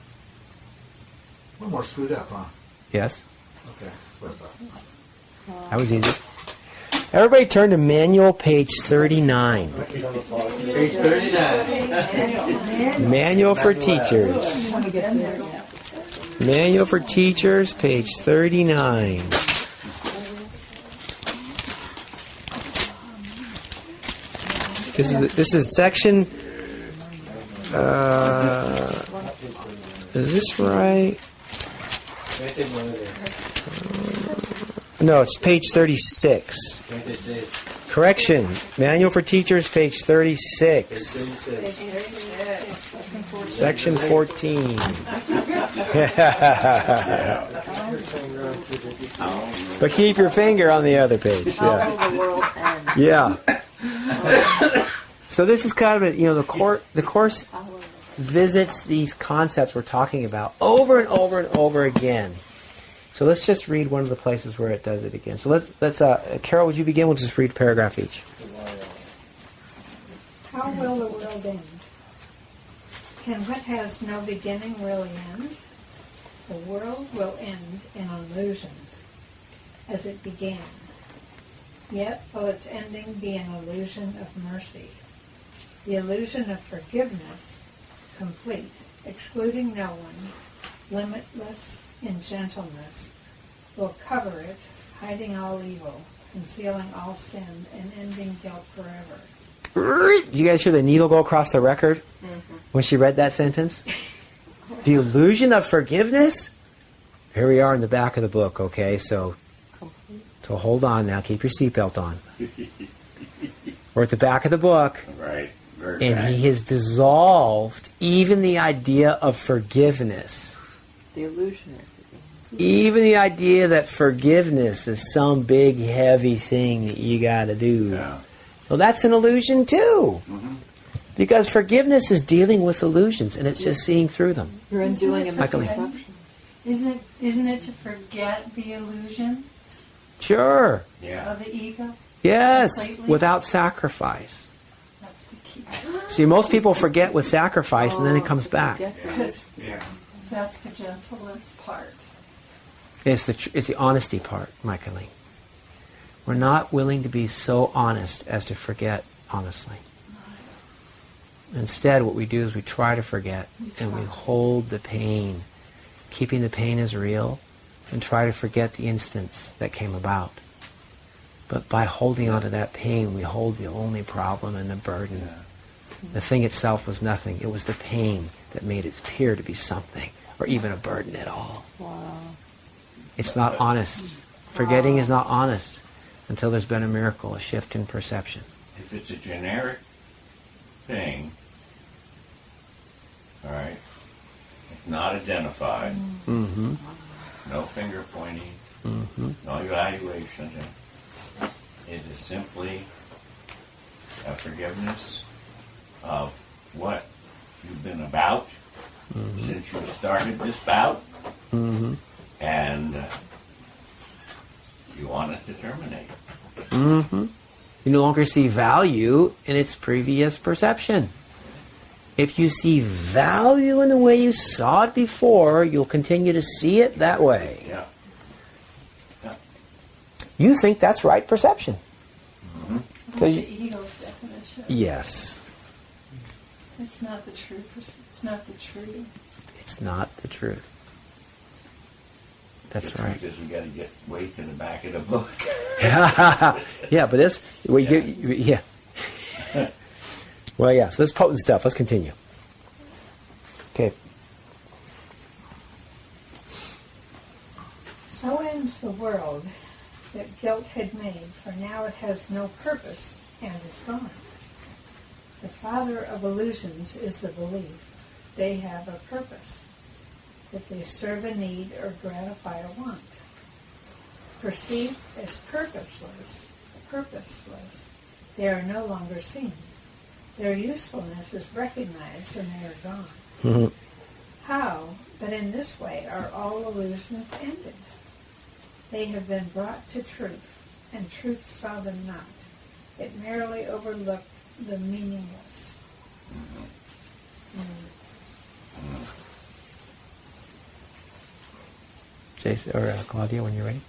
we're more screwed up, huh? Yes. Okay, that's what I thought. That was easy. Everybody turn to manual page 39. Page 39. Manual for teachers. Manual for teachers, page 39. This is section. Is this right? No, it's page 36. Correction. Manual for teachers, page 36. Section 14. But keep your finger on the other page. Yeah. So this is kind of the course visits these concepts we're talking about over and over and over again. So let's just read one of the places where it does it again. So let's Carol, would you begin? We'll just read a paragraph each. How will the world end? Can what has no beginning really end? The world will end in illusion, as it began. Yet will its ending be an illusion of mercy. The illusion of forgiveness, complete, excluding no one, limitless in gentleness, will cover it, hiding all evil, concealing all sin, and ending guilt forever. Did you guys hear the needle go across the record when she read that sentence? The illusion of forgiveness? Here we are in the back of the book, okay? So hold on now. Keep your seatbelt on. We're at the back of the book. Right. And he has dissolved even the idea of forgiveness. The illusionary. Even the idea that forgiveness is some big, heavy thing that you got to do. Yeah. Well, that's an illusion too. Mm-hmm. Because forgiveness is dealing with illusions, and it's just seeing through them. You're undoing a Michael. misperception. Isn't it to forget the illusions Sure. Yeah. of the ego? Yes. Completely? Without sacrifice. That's the key. See, most people forget with sacrifice, and then it comes back. Because Yeah. that's the gentlest part. It's the honesty part, Michael. We're not willing to be so honest as to forget honestly. Instead, what we do is we try to forget, and we hold the pain, keeping the pain as real, and try to forget the instance that came about. But by holding on to that pain, we hold the only problem and the burden. The thing itself was nothing. It was the pain that made it appear to be something, or even a burden at all. Wow. It's not honest. Forgetting is not honest until there's been a miracle, a shift in perception. If it's a generic thing, all right, it's not identified, Mm-hmm. no finger pointing, Mm-hmm. no evaluation. It is simply a forgiveness of what you've been about since you started this bout, Mm-hmm. and you want it to terminate. Mm-hmm. You no longer see value in its previous perception. If you see value in the way you saw it before, you'll continue to see it that way. Yeah. You think that's right perception. That's the ego's definition. Yes. It's not the true. It's not the truth. It's not the truth. That's The right. truth is we got to get way to the back of the book. Yeah, but this, yeah. Well, yeah, so this is potent stuff. Let's continue. Okay. So ends the world that guilt had made, for now it has no purpose and is gone. The father of illusions is the belief they have a purpose, that they serve a need or gratify a want. Perceived as purposeless, they are no longer seen. Their usefulness is recognized and they are gone. Mm-hmm. How, but in this way, are all illusions ended? They have been brought to truth, and truth saw them not. It merely overlooked the meaningless. Jason or Claudia, when you're ready.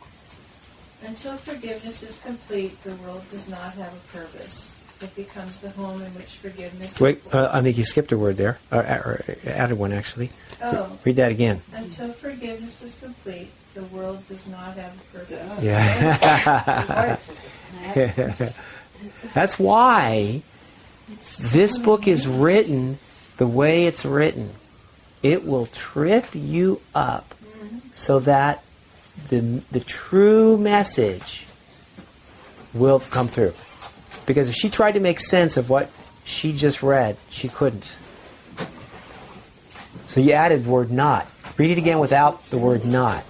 Until forgiveness is complete, the world does not have a purpose. It becomes the home in which forgiveness... Wait, I think you skipped a word there, or added one actually. Oh. Read that again. Until forgiveness is complete, the world does not have a purpose. Yeah. That's why this book is written the way it's written. It will trip you up so that the true message will come through. Because if she tried to make sense of what she just read, she couldn't. So you added the word not. Read it again without the word not.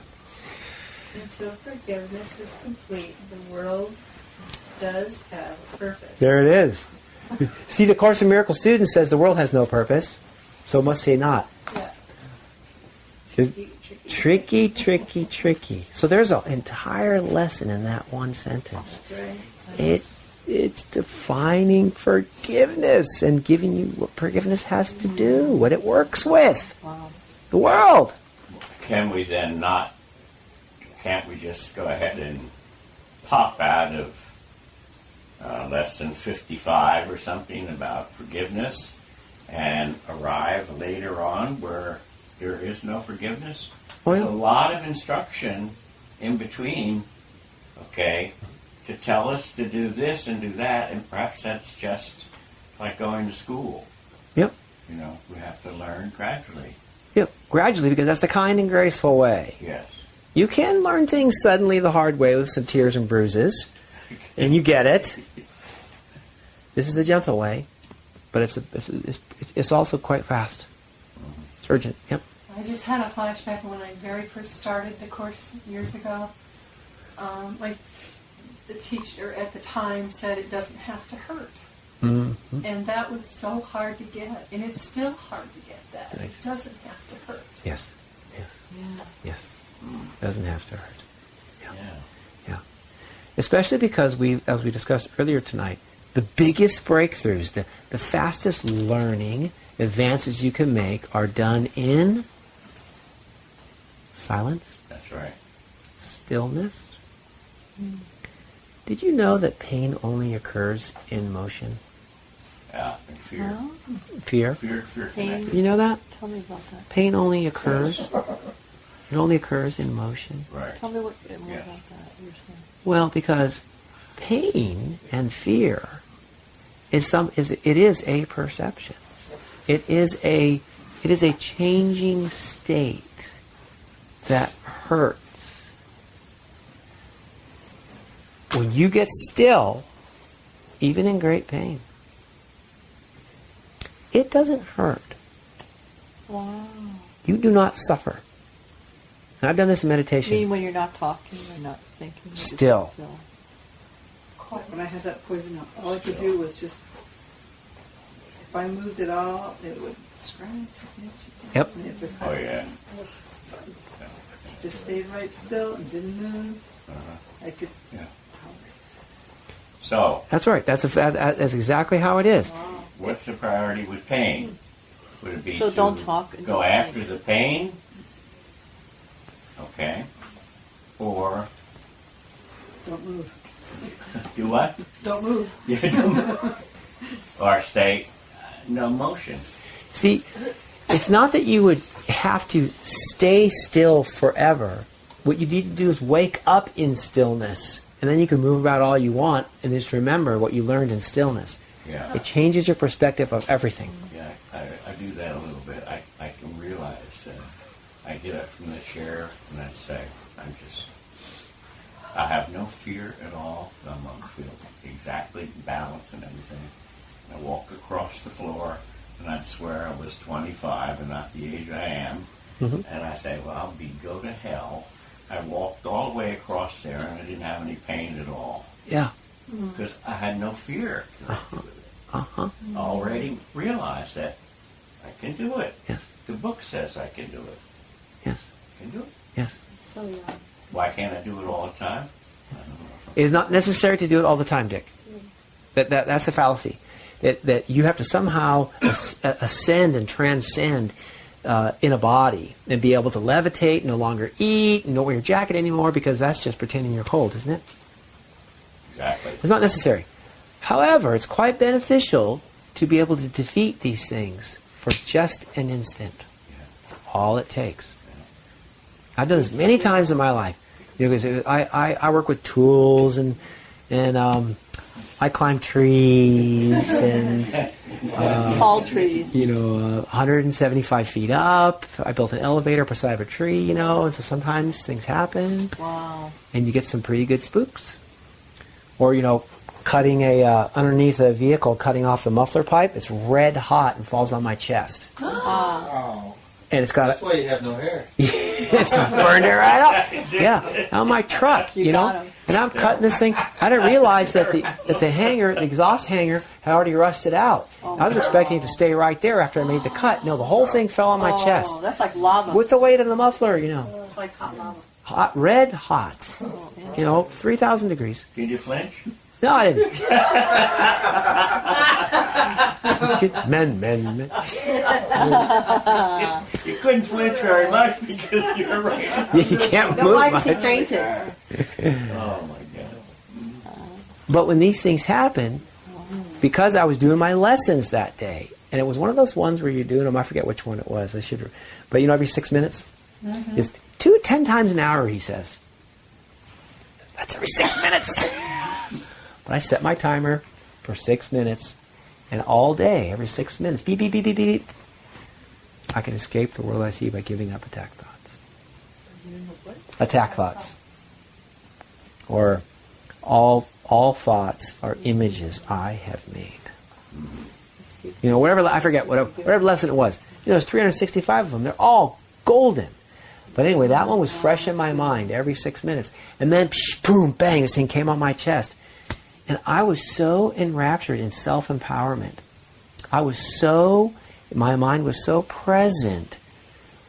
Until forgiveness is complete, the world does have a purpose. There it is. See, the Course in Miracles student says the world has no purpose, so it must say not. Yeah. Tricky, tricky, tricky. So there's an entire lesson in that one sentence. That's right. It's defining forgiveness and giving you what forgiveness has to do, what it works with. Wow. The world. Can we then not, can't we just go ahead and pop out of lesson 55 or something about forgiveness, and arrive later on where there is no forgiveness. Oh, There's yeah. a lot of instruction in between, okay, to tell us to do this and do that, and perhaps that's just like going to school. Yep. You know, we have to learn gradually. Yep. Gradually, because that's the kind and graceful way. Yes. You can learn things suddenly the hard way with some tears and bruises, and you get it. This is the gentle way, but it's also quite fast. It's urgent. Yep. I just had a flashback when I very first started the course years ago. Like the teacher at the time said, it doesn't have to hurt. Mm-hmm. And that was so hard to get. And it's still hard to get that. Nice. It doesn't have to hurt. Yes. Yes. Yeah. Yes. Doesn't have to hurt. Yeah. Yeah. Especially because as we discussed earlier tonight, the biggest breakthroughs, the fastest learning advances you can make are done in silence, That's right. stillness. Did you know that pain only occurs in motion? Yeah, and fear. Oh. Fear? Fear Pain. connected. You know that? Tell me about that. Pain only occurs. It only occurs in motion. Right. Tell me more Yes. about that. You're saying. Well, because pain and fear is a perception. It is a changing state that hurts. When you get still, even in great pain, it doesn't hurt. Wow. You do not suffer. And I've done this in You meditation. mean when you're not talking or not thinking? you're just Still. When I had that poison, all I could do was just, if I moved at all, it would scratch. Yep. And it's a Oh, yeah. just stayed right still and didn't move. Uh-huh. I could. Yeah. So, That's right. That's exactly how it is. what's the priority with pain? Would it be So to don't talk and go don't after think. the pain? Okay. Or Don't move. do what? Don't move. Yeah, don't move. Or stay no motion. See, it's not that you would have to stay still forever. What you need to do is wake up in stillness, and then you can move about all you want, and just remember what you learned in stillness. Yeah. It changes your perspective of everything. Yeah, I do that a little bit. I can realize I get up from the chair and I say, I have no fear at all. I'm going to feel exactly balanced and everything. I walk across the floor and I'd swear I was 25 and not the age I am. Mhm. And I say, well, go to hell. I walked all the way across there and I didn't have any pain at all. Yeah. Because I had no fear. Uh-huh. I already realized that I can do it. Yes. The book says I can do it. Yes. I can do it. Yes. So young. Why can't I do it all the time? I don't know. It is not necessary to do it all the time, Dick. That's a fallacy. That you have to somehow ascend and transcend in a body and be able to levitate, no longer eat, and don't wear your jacket anymore, because that's just pretending you're cold, isn't it? Exactly. It's not necessary. However, it's quite beneficial to be able to defeat these things for just an instant. All it takes. I've done this many times in my life. You know, 'cause I work with tools and I climb trees and Tall trees. 175 feet up. I built an elevator beside of a tree, and so sometimes things happen, Wow. and you get some pretty good spooks. Or cutting underneath a vehicle, cutting off the muffler pipe. It's red hot and falls on my chest, Oh, and it's got that's why you have no hair. it's burned it right up. Yeah, on my truck, got 'em. And I'm cutting this thing. I didn't realize that the hanger, the exhaust hanger, had already rusted out. I was expecting it to stay right there after I made the cut. No, the whole thing fell on my chest Oh, that's like lava. with the weight of the muffler. It's like hot lava. Hot, red hot. 3,000 degrees. Did you flinch? No, I didn't. Men. You couldn't flinch very much because you're right. You can't No, move I much. see fainted. Oh my God. But when these things happen, because I was doing my lessons that day, and it was one of those ones where you're doing them, I forget which one it was, but every 6 minutes? It's 10 times an hour, he says. That's every 6 minutes. But I set my timer for 6 minutes, and all day, every 6 minutes, beep, beep, beep, beep, beep, I can escape the world I see by giving up attack thoughts. Attack thoughts. Or all thoughts are images I have made. Whatever, I forget, whatever lesson it was. There's 365 of them. They're all golden. But anyway, that one was fresh in my mind every 6 minutes. And then, boom, bang, this thing came on my chest. And I was so enraptured in self-empowerment. My mind was so present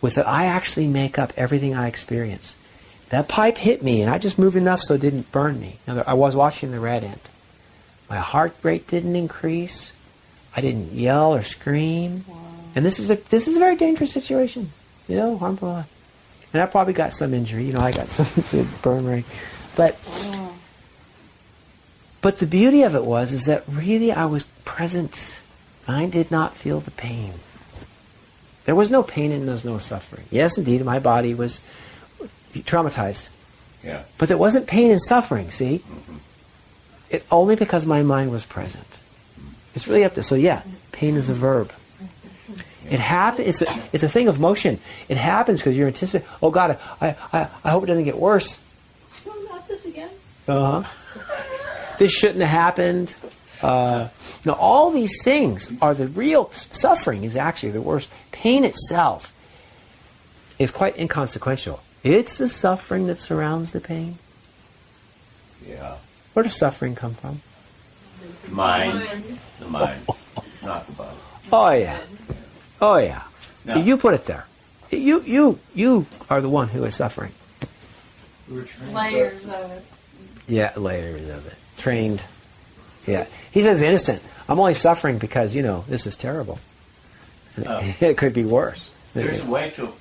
with that I actually make up everything I experience. That pipe hit me, and I just moved enough so it didn't burn me. I was watching the red end. My heart rate didn't increase. I didn't yell or scream. Wow. And this is a very dangerous situation. Harmful. And I probably got some injury. I got some burn rate. But the beauty of it is that really I was present. I did not feel the pain. There was no pain and there was no suffering. Yes, indeed, my body was traumatized. Yeah. But there wasn't pain and suffering, see? It only because my mind was present. It's really up to... So yeah, pain is a verb. It happens. It's a thing of motion. It happens because you're anticipating. Oh God, I hope it doesn't get worse. Not this again. This shouldn't have happened. All these things are the real suffering. Is actually the worst. Pain itself is quite inconsequential. It's the suffering that surrounds the pain. Yeah. Where does suffering come from? Mind. The mind, not the body. Oh yeah. Oh yeah. No. You put it there. You are the one who is suffering. Layers of it. Yeah, layers of it. Trained. Yeah. He says innocent. I'm only suffering because, this is terrible. It could be worse. There's a way to...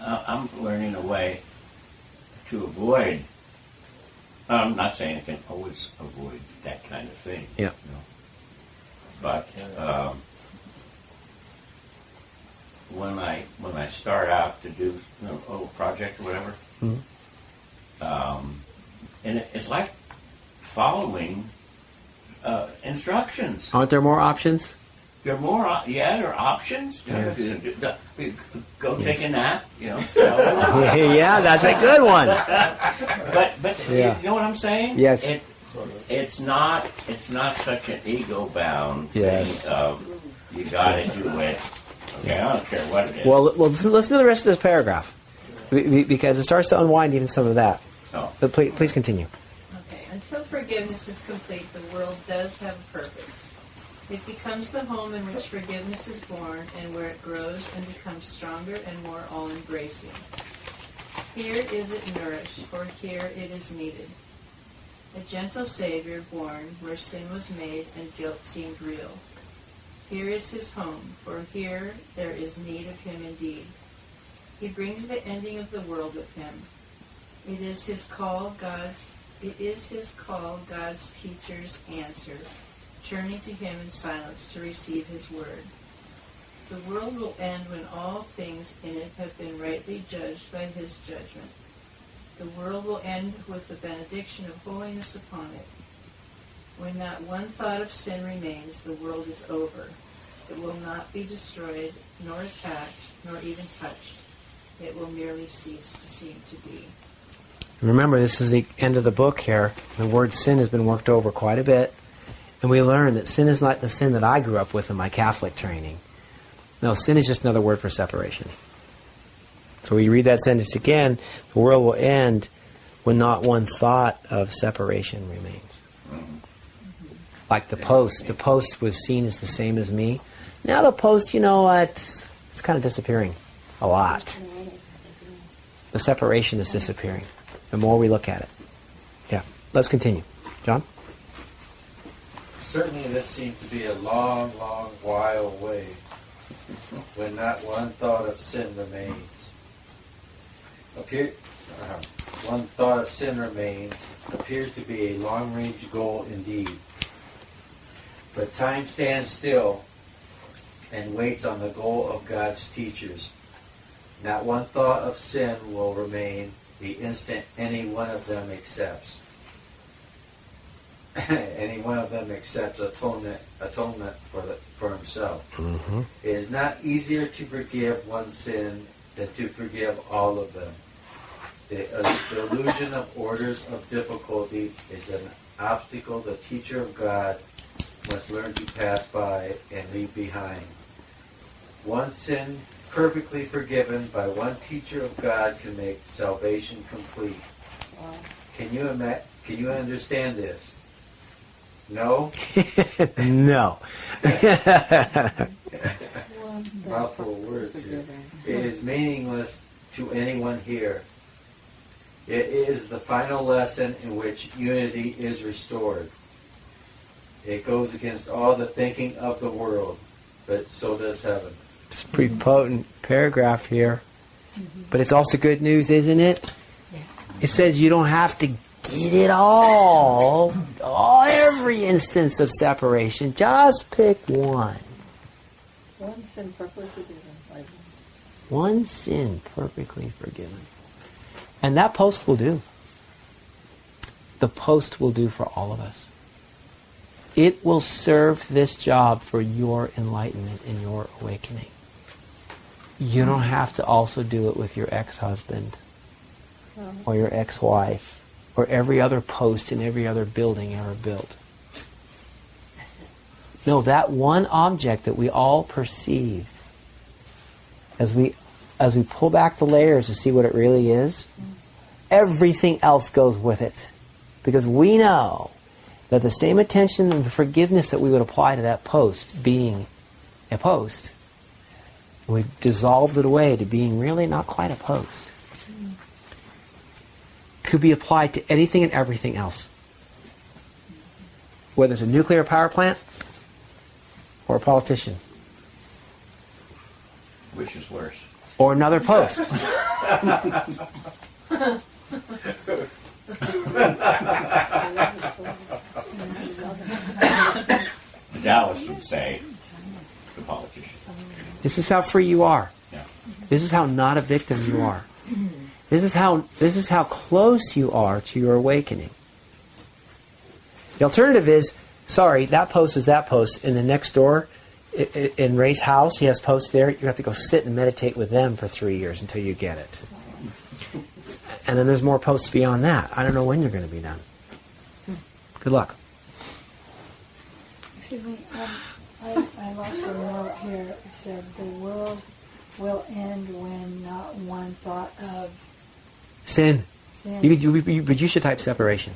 I'm learning a way to avoid... I'm not saying I can always avoid that kind of thing. Yeah. But when I start out to do a little project or whatever, and it's like following instructions. Aren't there more options? There are more. There are options. Yes. Go take a nap. Yeah, that's a good one. But Yeah. you know what I'm saying? Yes. It's not such an ego-bound Yes. thing of you got to do it. Okay, I don't care what it is. Well, listen to the rest of this paragraph because it starts to unwind even some of that. Oh. But please continue. Okay, until forgiveness is complete, the world does have a purpose. It becomes the home in which forgiveness is born and where it grows and becomes stronger and more all-embracing. Here is it nourished, for here it is needed. A gentle Savior born where sin was made and guilt seemed real. Here is his home, for here there is need of him indeed. He brings the ending of the world with him. It is his call God's teachers answer, turning to him in silence to receive his word. The world will end when all things in it have been rightly judged by his judgment. The world will end with the benediction of holiness upon it. When not one thought of sin remains, the world is over. It will not be destroyed, nor attacked, nor even touched. It will merely cease to seem to be. Remember, this is the end of the book here. The word sin has been worked over quite a bit. And we learn that sin is not the sin that I grew up with in my Catholic training. No, sin is just another word for separation. So we read that sentence again, the world will end when not one thought of separation remains. Like the post. The post was seen as the same as me. Now the post, it's kind of disappearing a lot. The separation is disappearing the more we look at it. Yeah, let's continue. John? Certainly this seemed to be a long, long while away when not one thought of sin remains. One thought of sin remains. appears to be a long-range goal indeed. But time stands still and waits on the goal of God's teachers. Not one thought of sin will remain the instant any one of them accepts. Any one of them accepts atonement for himself. Mm-hmm. It is not easier to forgive one sin than to forgive all of them. The illusion of orders of difficulty is an obstacle the teacher of God must learn to pass by and leave behind. One sin perfectly forgiven by one teacher of God can make salvation complete. Wow. Can you understand this? No? No. Mouthful of words here. It is meaningless to anyone here. It is the final lesson in which unity is restored. It goes against all the thinking of the world, but so does heaven. It's a pretty potent paragraph here. But it's also good news, isn't it? Yeah. It says you don't have to get it all, every instance of separation. Just pick one. One sin perfectly forgiven. One sin perfectly forgiven. And that post will do. The post will do for all of us. It will serve this job for your enlightenment and your awakening. You don't have to also do it with your ex-husband or your ex-wife or every other post in every other building ever built. No, that one object that we all perceive, as we pull back the layers to see what it really is, everything else goes with it. Because we know that the same attention and forgiveness that we would apply to that post being a post, we dissolved it away to being really not quite a post, could be applied to anything and everything else. Whether it's a nuclear power plant or a politician. Which is worse? Or another post. The Taoists would say the politician. This is how free you are. Yeah. This is how not a victim you are. This is how close you are to your awakening. The alternative is, sorry, that post is that post. In the next door, in Ray's house, he has posts there. You have to go sit and meditate with them for 3 years until you get it. And then there's more posts beyond that. I don't know when you're going to be done. Good luck. Excuse me, I lost a note here. It said the world will end when not one thought of Sin. sin, But you should type separation.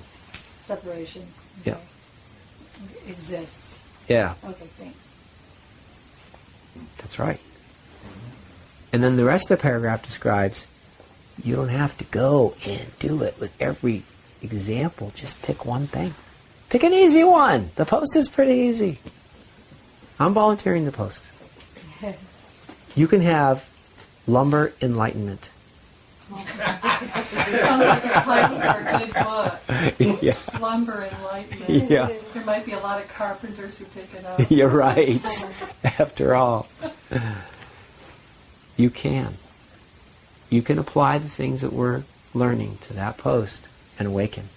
separation, Yeah. exists. Yeah, Okay, thanks. that's right. And then the rest of the paragraph describes you don't have to go and do it with every example. Just pick one thing. Pick an easy one. The post is pretty easy. I'm volunteering the post. You can have lumber enlightenment. It sounds like a title for a good book. Yeah. Lumber Enlightenment. Yeah. There might be a lot of carpenters who pick it up. You're right. After all, you can. You can apply the things that we're learning to that post and awaken.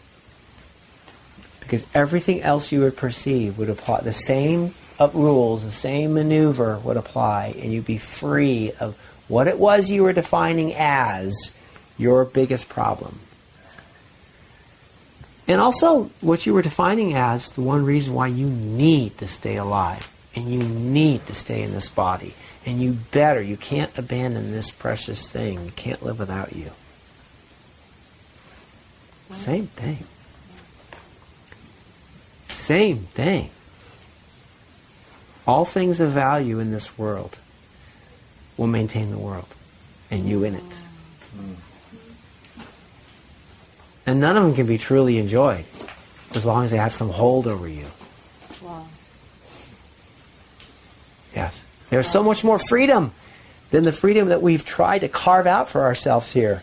Because everything else you would perceive would apply. The same rules, the same maneuver would apply, and you'd be free of what it was you were defining as your biggest problem. And also what you were defining as the one reason why you need to stay alive and you need to stay in this body. And you can't abandon this precious thing. You can't live without you. Same thing. Same thing. All things of value in this world will maintain the world, and you in it. And none of them can be truly enjoyed as long as they have some hold over you. Wow. Yes. There's so much more freedom than the freedom that we've tried to carve out for ourselves here.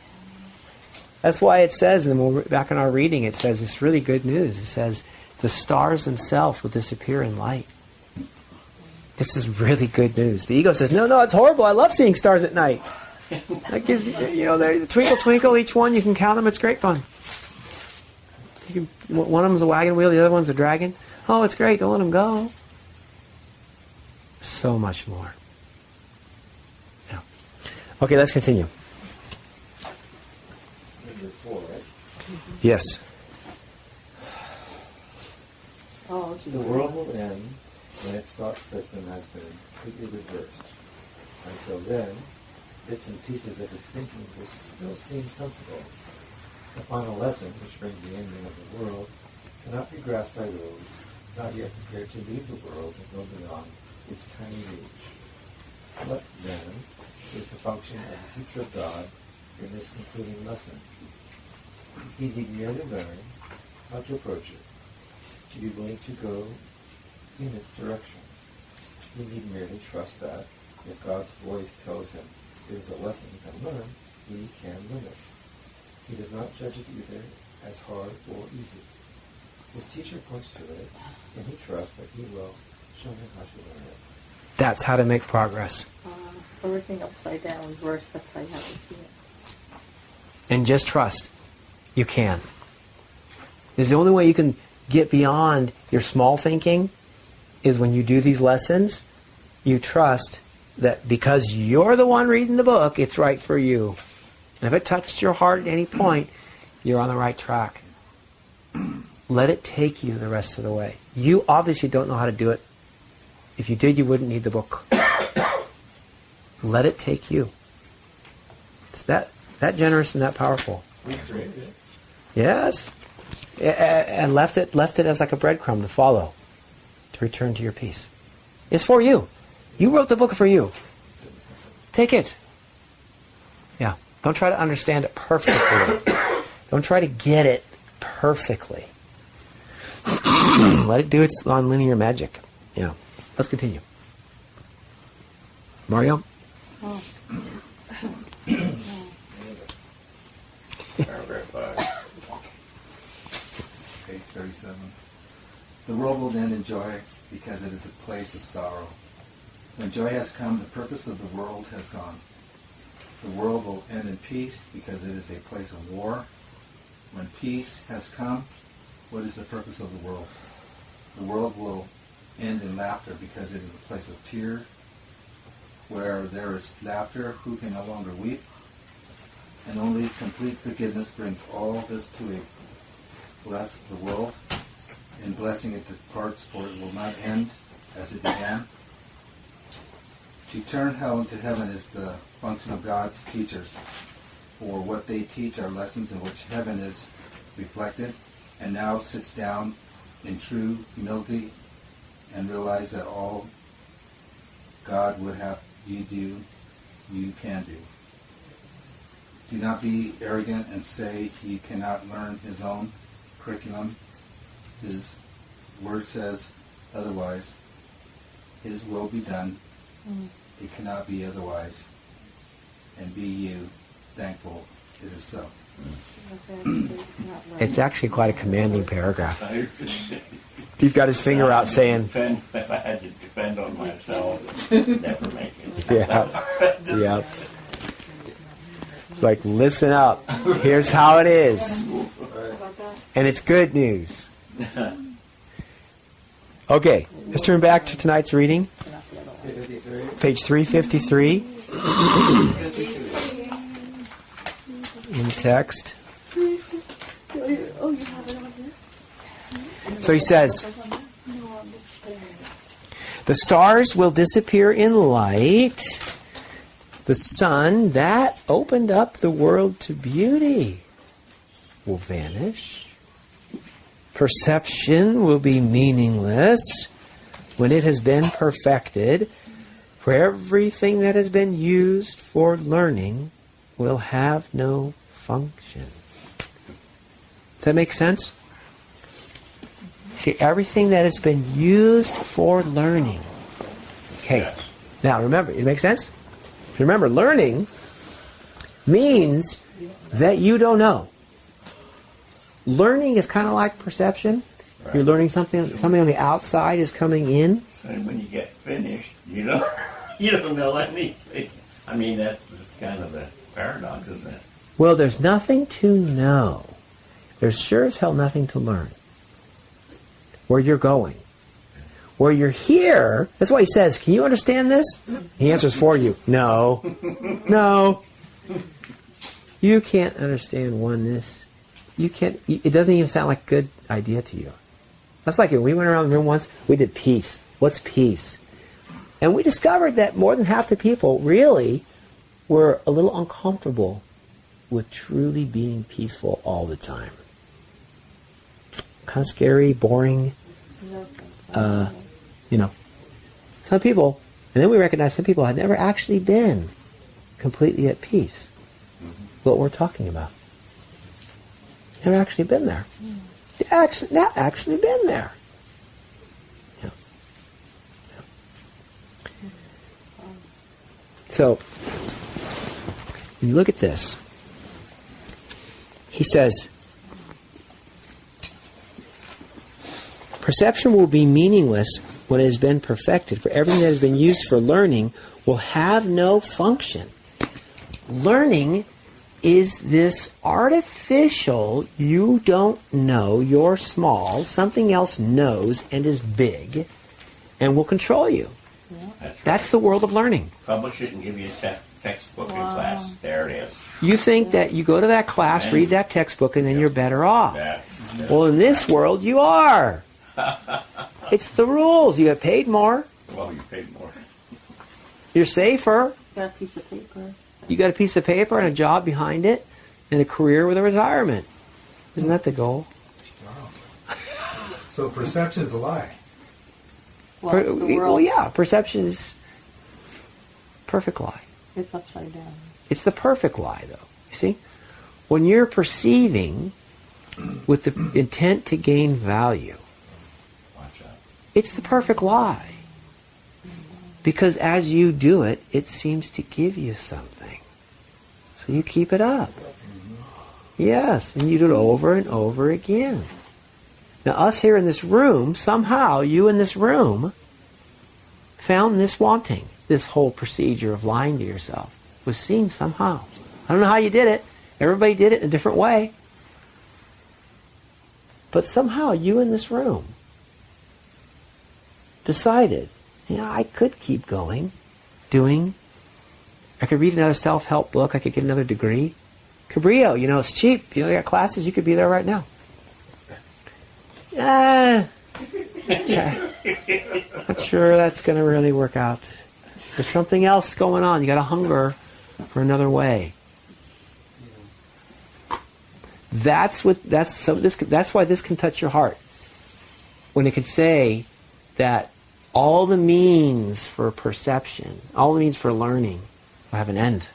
That's why it says, and when we're back in our reading, it says it's really good news. It says the stars themselves will disappear in light. This is really good news. The ego says, no, it's horrible. I love seeing stars at night. That gives the twinkle, twinkle, each one, you can count them. It's great fun. One of them's a wagon wheel, the other one's a dragon. Oh, it's great. Don't let them go. So much more. Yeah. Okay, let's continue. Number 4, right? Yes. The world will end when its thought system has been completely reversed. Until then, bits and pieces of its thinking will still seem sensible. The final lesson, which brings the ending of the world, cannot be grasped by those not yet prepared to leave the world and go beyond its tiny reach. What, then, is the function of the teacher of God in this concluding lesson? He need merely learn how to approach it, to be willing to go in its direction. He need merely trust that, if God's voice tells him it is a lesson he can learn, he can learn it. He does not judge it either as hard or easy. His teacher points to it, and he trusts that he will show him how to learn it. That's how to make progress. Everything upside down, reverse, that's how you have to see it. And just trust. You can. It's the only way you can get beyond your small thinking is when you do these lessons, you trust that because you're the one reading the book, it's right for you. And if it touched your heart at any point, you're on the right track. Let it take you the rest of the way. You obviously don't know how to do it. If you did, you wouldn't need the book. Let it take you. It's that generous and that powerful. We created it. Yes. And left it as like a breadcrumb to follow, to return to your peace. It's for you. You wrote the book for you. Take it. Yeah. Don't try to understand it perfectly. Don't try to get it perfectly. Let it do its non-linear magic. Yeah. Let's continue. Mario? Paragraph 5. Page 37. The world will end in joy because it is a place of sorrow. When joy has come, the purpose of the world has gone. The world will end in peace because it is a place of war. When peace has come, what is the purpose of the world? The world will end in laughter because it is a place of tears. Where there is laughter, who can no longer weep? And only complete forgiveness brings all this to a bless the world. In blessing it departs, for it will not end as it began. To turn hell into heaven is the function of God's teachers. For what they teach are lessons in which heaven is reflected, and now sits down in true humility and realize that all God would have you do, you can do. Do not be arrogant and say he cannot learn his own curriculum. His word says otherwise. His will be done. It cannot be otherwise. And be you thankful it is so. It's actually quite a commanding paragraph. He's got his finger out saying, If I had to depend on myself, never make it. yeah. It's like, listen up. Here's how it is. And it's good news. Okay, let's turn back to tonight's reading. Page 353. In text. So he says, the stars will disappear in light. The sun that opened up the world to beauty will vanish. Perception will be meaningless when it has been perfected, for everything that has been used for learning will have no function. Does that make sense? See, everything that has been used for learning. Okay. Yes. Now, remember, it makes sense? Remember, learning means that you don't know. learning is kind of like perception. Right. You're learning something. Something on the outside is coming in. So when you get finished, you don't you don't know anything. I mean, that's kind of a paradox, isn't it? Well, there's nothing to know. There's sure as hell nothing to learn. Where you're going. Where you're here, that's why he says, can you understand this? He answers for you. No. No. You can't understand oneness. You can't, it doesn't even sound like a good idea to you. That's like when we went around the room once, we did peace. What's peace? And we discovered that more than half the people really were a little uncomfortable with truly being peaceful all the time. Kind of scary, boring. Some people, and then we recognized some people had never actually been completely at peace. What we're talking about. Never actually been there. Not actually been there. Yeah. So, when you look at this, he says, perception will be meaningless when it has been perfected, for everything that has been used for learning will have no function. Learning is this artificial, you don't know, you're small, something else knows and is big, and will control you. That's the world of learning. Publish it and give you a textbook in class. There it is. You think that you go to that class, read that textbook, and then you're better off. Well, in this world, you are. It's the rules. You get paid more. Well, you paid more. You're safer. Got a piece of paper. You got a piece of paper and a job behind it, and a career with a retirement. Isn't that the goal? Wow. So perception is a lie. Well, it's the world. Well, yeah, perception is perfect lie. It's upside down. It's the perfect lie, though. You see? When you're perceiving with the intent to gain value, it's the perfect lie. Because as you do it, it seems to give you something. So you keep it up. Yes, and you do it over and over again. Now us here in this room, somehow you in this room found this wanting. This whole procedure of lying to yourself was seen somehow. I don't know how you did it. Everybody did it in a different way. But somehow you in this room decided, I could keep going, doing. I could read another self-help book. I could get another degree. Cabrillo, it's cheap. They got classes. You could be there right now. Yeah. Not sure that's going to really work out. There's something else going on. You got a hunger for another way. That's why this can touch your heart. When it can say that all the means for perception, all the means for learning will have an end.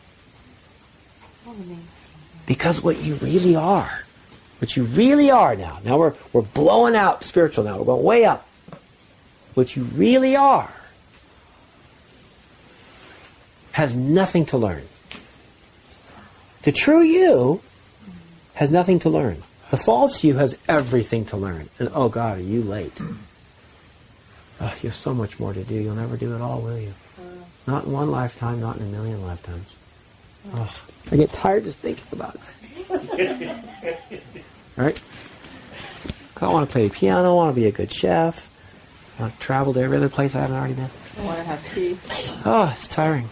Because what you really are now we're blowing out spiritual now, we're going way up. What you really are has nothing to learn. The true you has nothing to learn. The false you has everything to learn. And oh God, are you late? Oh, you have so much more to do. You'll never do it all, will you? Not in one lifetime, not in a million lifetimes. Oh, I get tired just thinking about it. Right? I want to play piano. I want to be a good chef. I want to travel to every other place I haven't already been. I want to have tea. Oh, it's tiring.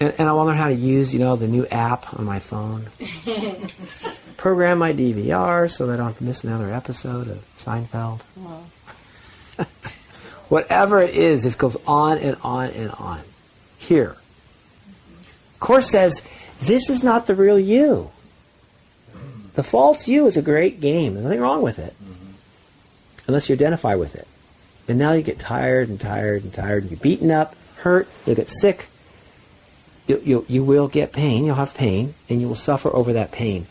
And I want to learn how to use, the new app on my phone. Program my DVR so that I don't have to miss another episode of Seinfeld. Wow. Whatever it is, it goes on and on and on. Here. Course says, this is not the real you. The false you is a great game. There's nothing wrong with it. Unless you identify with it. And now you get tired and tired and tired. And you're beaten up, hurt, you'll get sick. You will get pain. You'll have pain. And you will suffer over that pain.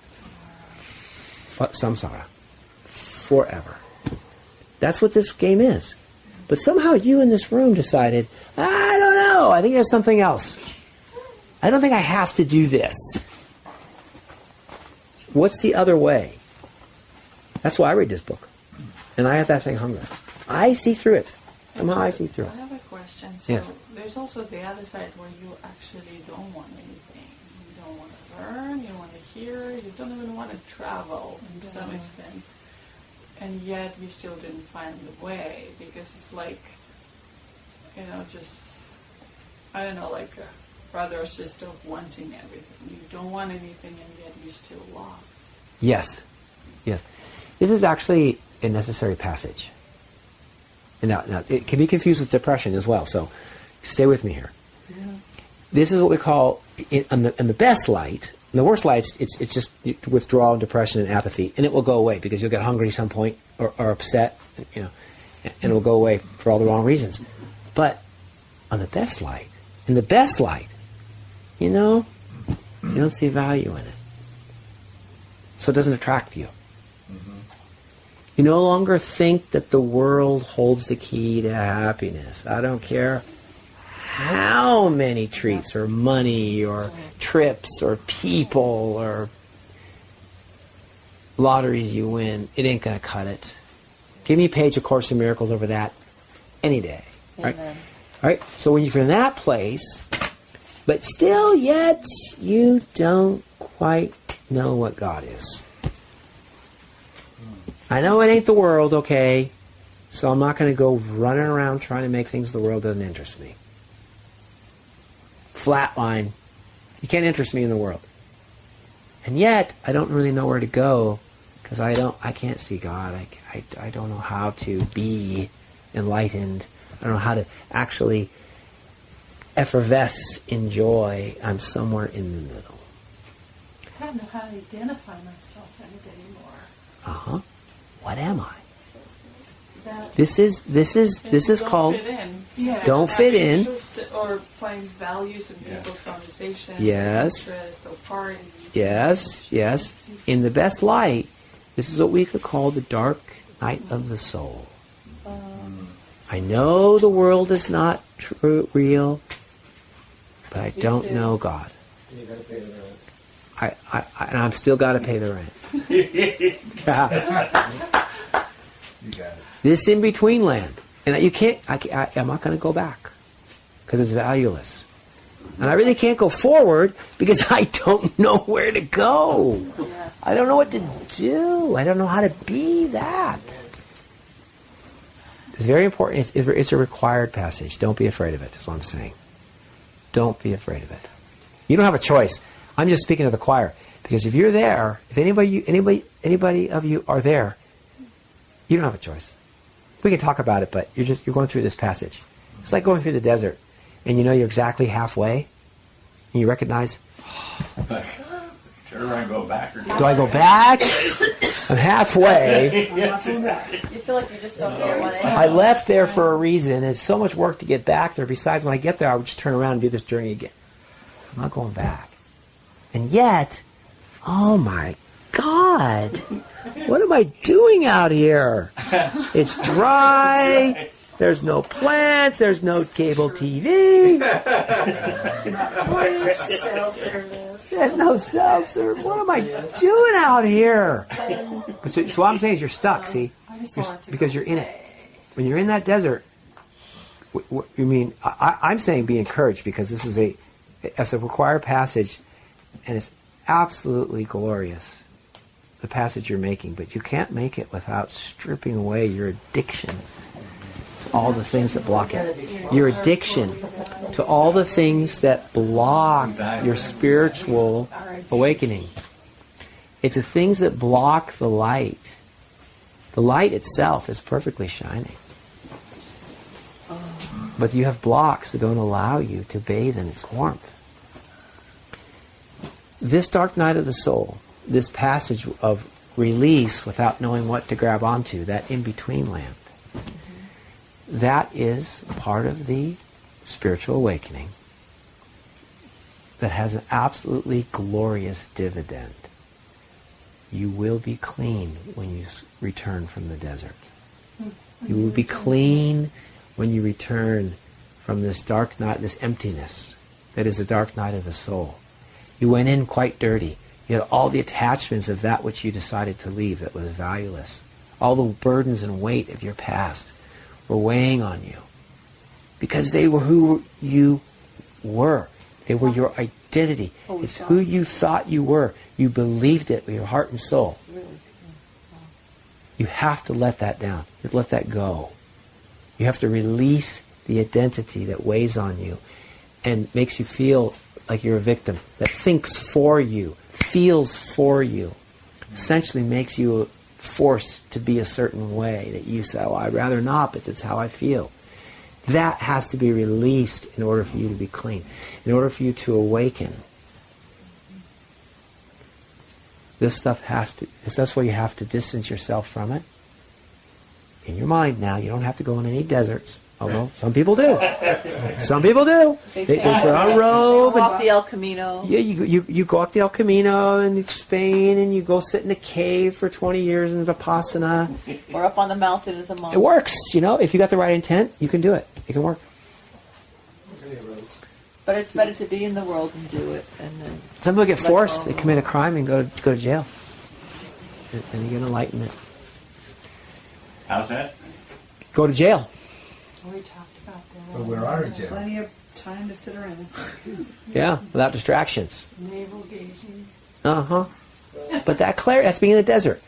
Samsara. Forever. That's what this game is. But somehow you in this room decided, I don't know, I think there's something else. I don't think I have to do this. What's the other way? That's why I read this book. And I have that same hunger. I see through it. Somehow I see through it. I have a question. So Yes. there's also the other side where you actually don't want anything. You don't want to learn, you don't want to hear, you don't even want to travel to some extent. And yet you still didn't find the way because it's like, you know, just, I don't know, like a brother or sister of wanting everything. You don't want anything and yet you still lost. Yes. Yes. This is actually a necessary passage. And now, it can be confused with depression as well, so stay with me here. Yeah. This is what we call, in the best light, in the worst light, it's just withdrawal, depression, and apathy, and it will go away because you'll get hungry at some point or upset, you know, and it will go away for all the wrong reasons. But on the best light, in the best light, you know, you don't see value in it. So it doesn't attract you. You no longer think that the world holds the key to happiness. I don't care how many treats or money or trips or people or lotteries you win. It ain't going to cut it. Give me a page of Course in Miracles over that any day. Right? All right? So when you're in that place, but still yet you don't quite know what God is. I know it ain't the world, okay, so I'm not going to go running around trying to make things the world doesn't interest me. Flatline. You can't interest me in the world. And yet, I don't really know where to go because I can't see God. I don't know how to be enlightened. I don't know how to actually effervesce in joy. I'm somewhere in the middle. I don't know how to identify myself anymore. Uh-huh. What am I? That This is called Fit in. Yeah. Don't fit in. Or find values in people's conversations. Yes. Or interest or parties. Yes. In the best light, this is what we could call the dark night of the soul. I know the world is not real, but I don't know God. You gotta pay the rent. And I'm still got to pay the rent. You got it. This in-between land. And you can't, I'm not going to go back because it's valueless. And I really can't go forward because I don't know where to go. Yes. I don't know what to do. I don't know how to be that. It's very important. It's a required passage. Don't be afraid of it, is what I'm saying. Don't be afraid of it. You don't have a choice. I'm just speaking to the choir. Because if you're there, if anybody of you are there, you don't have a choice. We can talk about it, but you're going through this passage. It's like going through the desert, and you know you're exactly halfway, and you recognize, Turn around and go back or do I go back? I'm halfway. You feel like you're just up there one end. I left there for a reason. There's so much work to get back there. Besides, when I get there, I would just turn around and do this journey again. I'm not going back. And yet, oh my God, what am I doing out here? It's dry. There's no plants. There's no cable TV. There's no cell service. What am I doing out here? So what I'm saying is you're stuck, see? Because you're in it. When you're in that desert, I'm saying be encouraged because this is a required passage and it's absolutely glorious, the passage you're making, but you can't make it without stripping away your addiction to all the things that block it. Your addiction to all the things that block your spiritual awakening. It's the things that block the light. The light itself is perfectly shining. But you have blocks that don't allow you to bathe in its warmth. This dark night of the soul, this passage of release without knowing what to grab onto, that in-between land, that is part of the spiritual awakening that has an absolutely glorious dividend. You will be clean when you return from the desert. You will be clean when you return from this dark night, this emptiness that is the dark night of the soul. You went in quite dirty. You had all the attachments of that which you decided to leave that was valueless. All the burdens and weight of your past were weighing on you. Because they were who you were. They were your identity. It's who you thought you were. You believed it with your heart and soul. You have to let that down. You have to let that go. You have to release the identity that weighs on you and makes you feel like you're a victim, that thinks for you, feels for you, essentially makes you forced to be a certain way that you say, oh, I'd rather not, but it's how I feel. That has to be released in order for you to be clean, in order for you to awaken. This stuff that's why you have to distance yourself from it. In your mind now, you don't have to go in any deserts. Although some people do. Some people do. They put on a robe. Walk the El Camino. Yeah, you go up the El Camino in Spain and you go sit in a cave for 20 years in Vipassana. Or up on the mountain as a monk. It works, if you got the right intent, you can do it. It can work. But it's better to be in the world and do it. And then Some people get forced. They commit a crime and go to jail. And you get enlightenment. How's that? Go to jail. We talked about that. But we're out of jail. Plenty of time to sit around. Yeah, without distractions. Navel gazing. Uh-huh. But that's being in the desert.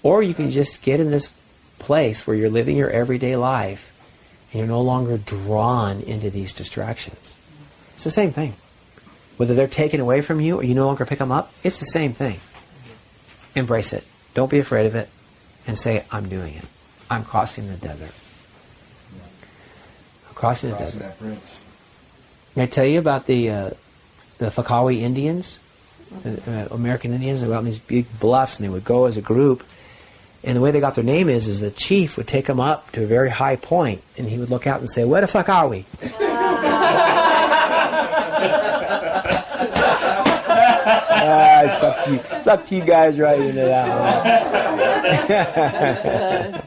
Or you can just get in this place where you're living your everyday life and you're no longer drawn into these distractions. It's the same thing. Whether they're taken away from you or you no longer pick them up, it's the same thing. Embrace it. Don't be afraid of it. And say, I'm doing it. I'm crossing the desert. I'm crossing the desert. That bridge. Can I tell you about the Fakawi Indians? American Indians, about these big bluffs, and they would go as a group. And the way they got their name is the chief would take them up to a very high point, and he would look out and say, "Where the fuck are we?" It's up to you guys right into that one.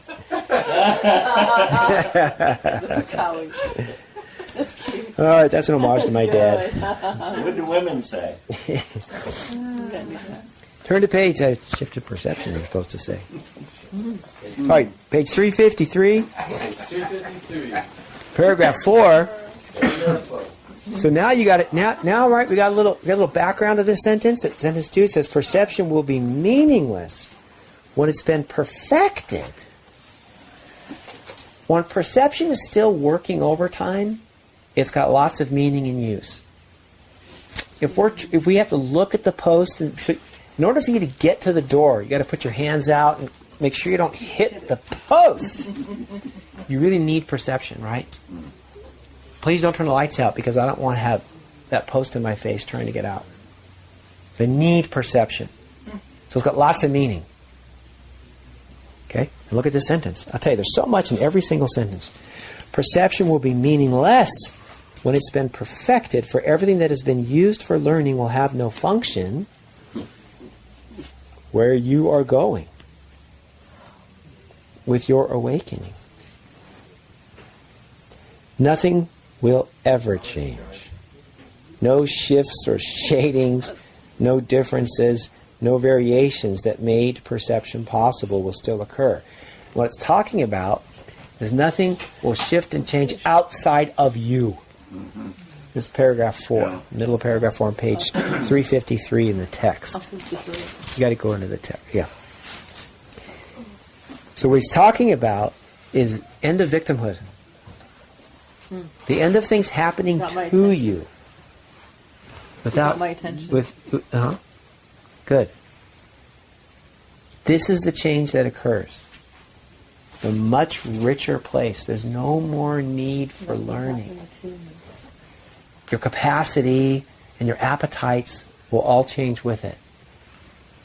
All right, that's an homage to my dad. What do women say? Turn to page. I shifted perception, you're supposed to say. All right, page 353. Paragraph 4. So now you got it. Now, right? We got a little background of this sentence. Sentence 2 says, "Perception will be meaningless when it's been perfected." When perception is still working overtime, it's got lots of meaning and use. If we have to look at the post, in order for you to get to the door, you got to put your hands out and make sure you don't hit the post. You really need perception, right? Please don't turn the lights out because I don't want to have that post in my face trying to get out. They need perception. So it's got lots of meaning. Okay? And look at this sentence. I'll tell you, there's so much in every single sentence. Perception will be meaningless when it's been perfected, for everything that has been used for learning will have no function where you are going with your awakening. Nothing will ever change. No shifts or shadings, no differences, no variations that made perception possible will still occur. What it's talking about is nothing will shift and change outside of you. Mm-hmm. This is paragraph 4, middle of paragraph 4 on page 353 in the text. You got to go into the text, yeah. So what he's talking about is end of victimhood. The end of things happening to you. Without my attention. Good. This is the change that occurs. A much richer place. There's no more need for learning. Your capacity and your appetites will all change with it.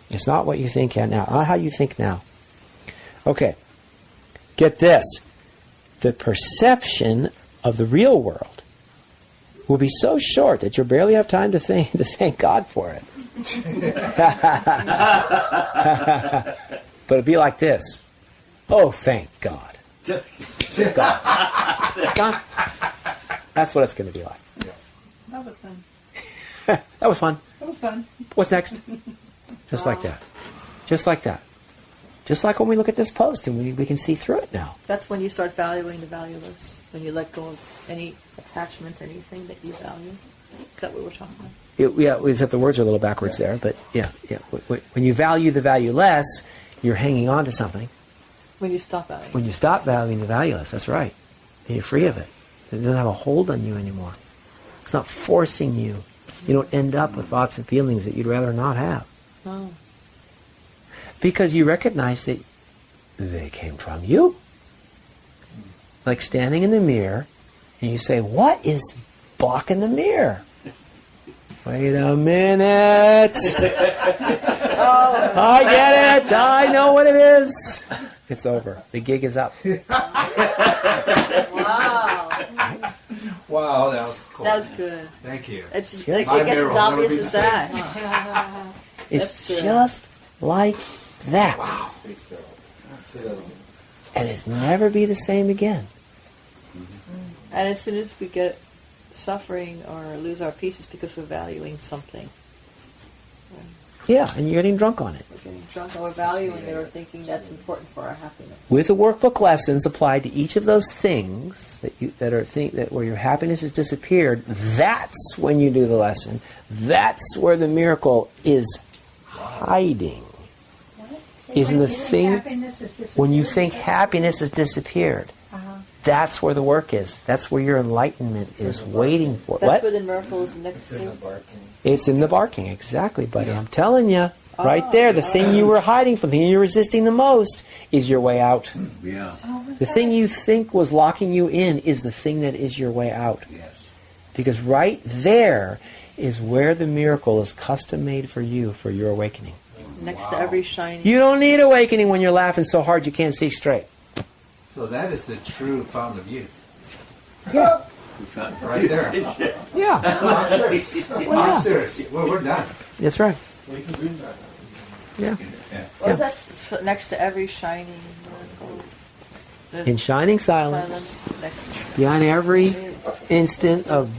It's not what you think now. Not how you think now. Okay. Get this. The perception of the real world will be so short that you'll barely have time to thank God for it. But it'll be like this. Oh, thank God. God. That's what it's going to be like. That was fun. That was fun. That was fun. What's next? Just like that. Just like that. Just like when we look at this post and we can see through it now. That's when you start valuing the valueless. When you let go of any attachment, anything that you value. Is that what we're talking about? Except the words are a little backwards there, but yeah. When you value the valueless, you're hanging on to something. When you stop valuing. When you stop valuing the valueless, that's right. And you're free of it. It doesn't have a hold on you anymore. It's not forcing you. You don't end up with thoughts and feelings that you'd rather not have. Oh. Because you recognize that they came from you. Like standing in the mirror, and you say, what is blocking the mirror? Wait a minute. I get it. I know what it is. It's over. The gig is up. Wow. Wow, that was cool. That was good. Thank you. It's just, Yes. it gets mirror as will never obvious be the as same. that. It's That's good. just like that. Speak still. Say that again. And it's never be the same again. And as soon as we get suffering or lose our peace, it's because we're valuing something. Yeah, and you're getting drunk on it. We're getting drunk or we're valuing it or thinking that's important for our happiness. With the workbook lessons applied to each of those things that where your happiness has disappeared, that's when you do the lesson. That's where the miracle is hiding. Isn't the thing when you think happiness has disappeared? That's where the work is. That's where your enlightenment is waiting for. That's What? where the miracle is next It's in the to. barking. It's in the barking, exactly, buddy. I'm telling you, right there, the thing you were hiding from, the thing you're resisting the most, is your way out. Yeah. The thing you think was locking you in is the thing that is your way out. Yes. Because right there is where the miracle is custom made for you, for your awakening. Next to every shiny. You don't need awakening when you're laughing so hard you can't see straight. So that is the true fountain of youth. Yeah. We found Right there. Yeah, No, I'm serious. yeah. I'm serious. Well, we're done. that's right. Well, you can dream that. Yeah. Well, that's next to every shiny miracle. There's In shining silence, silence next behind every instant of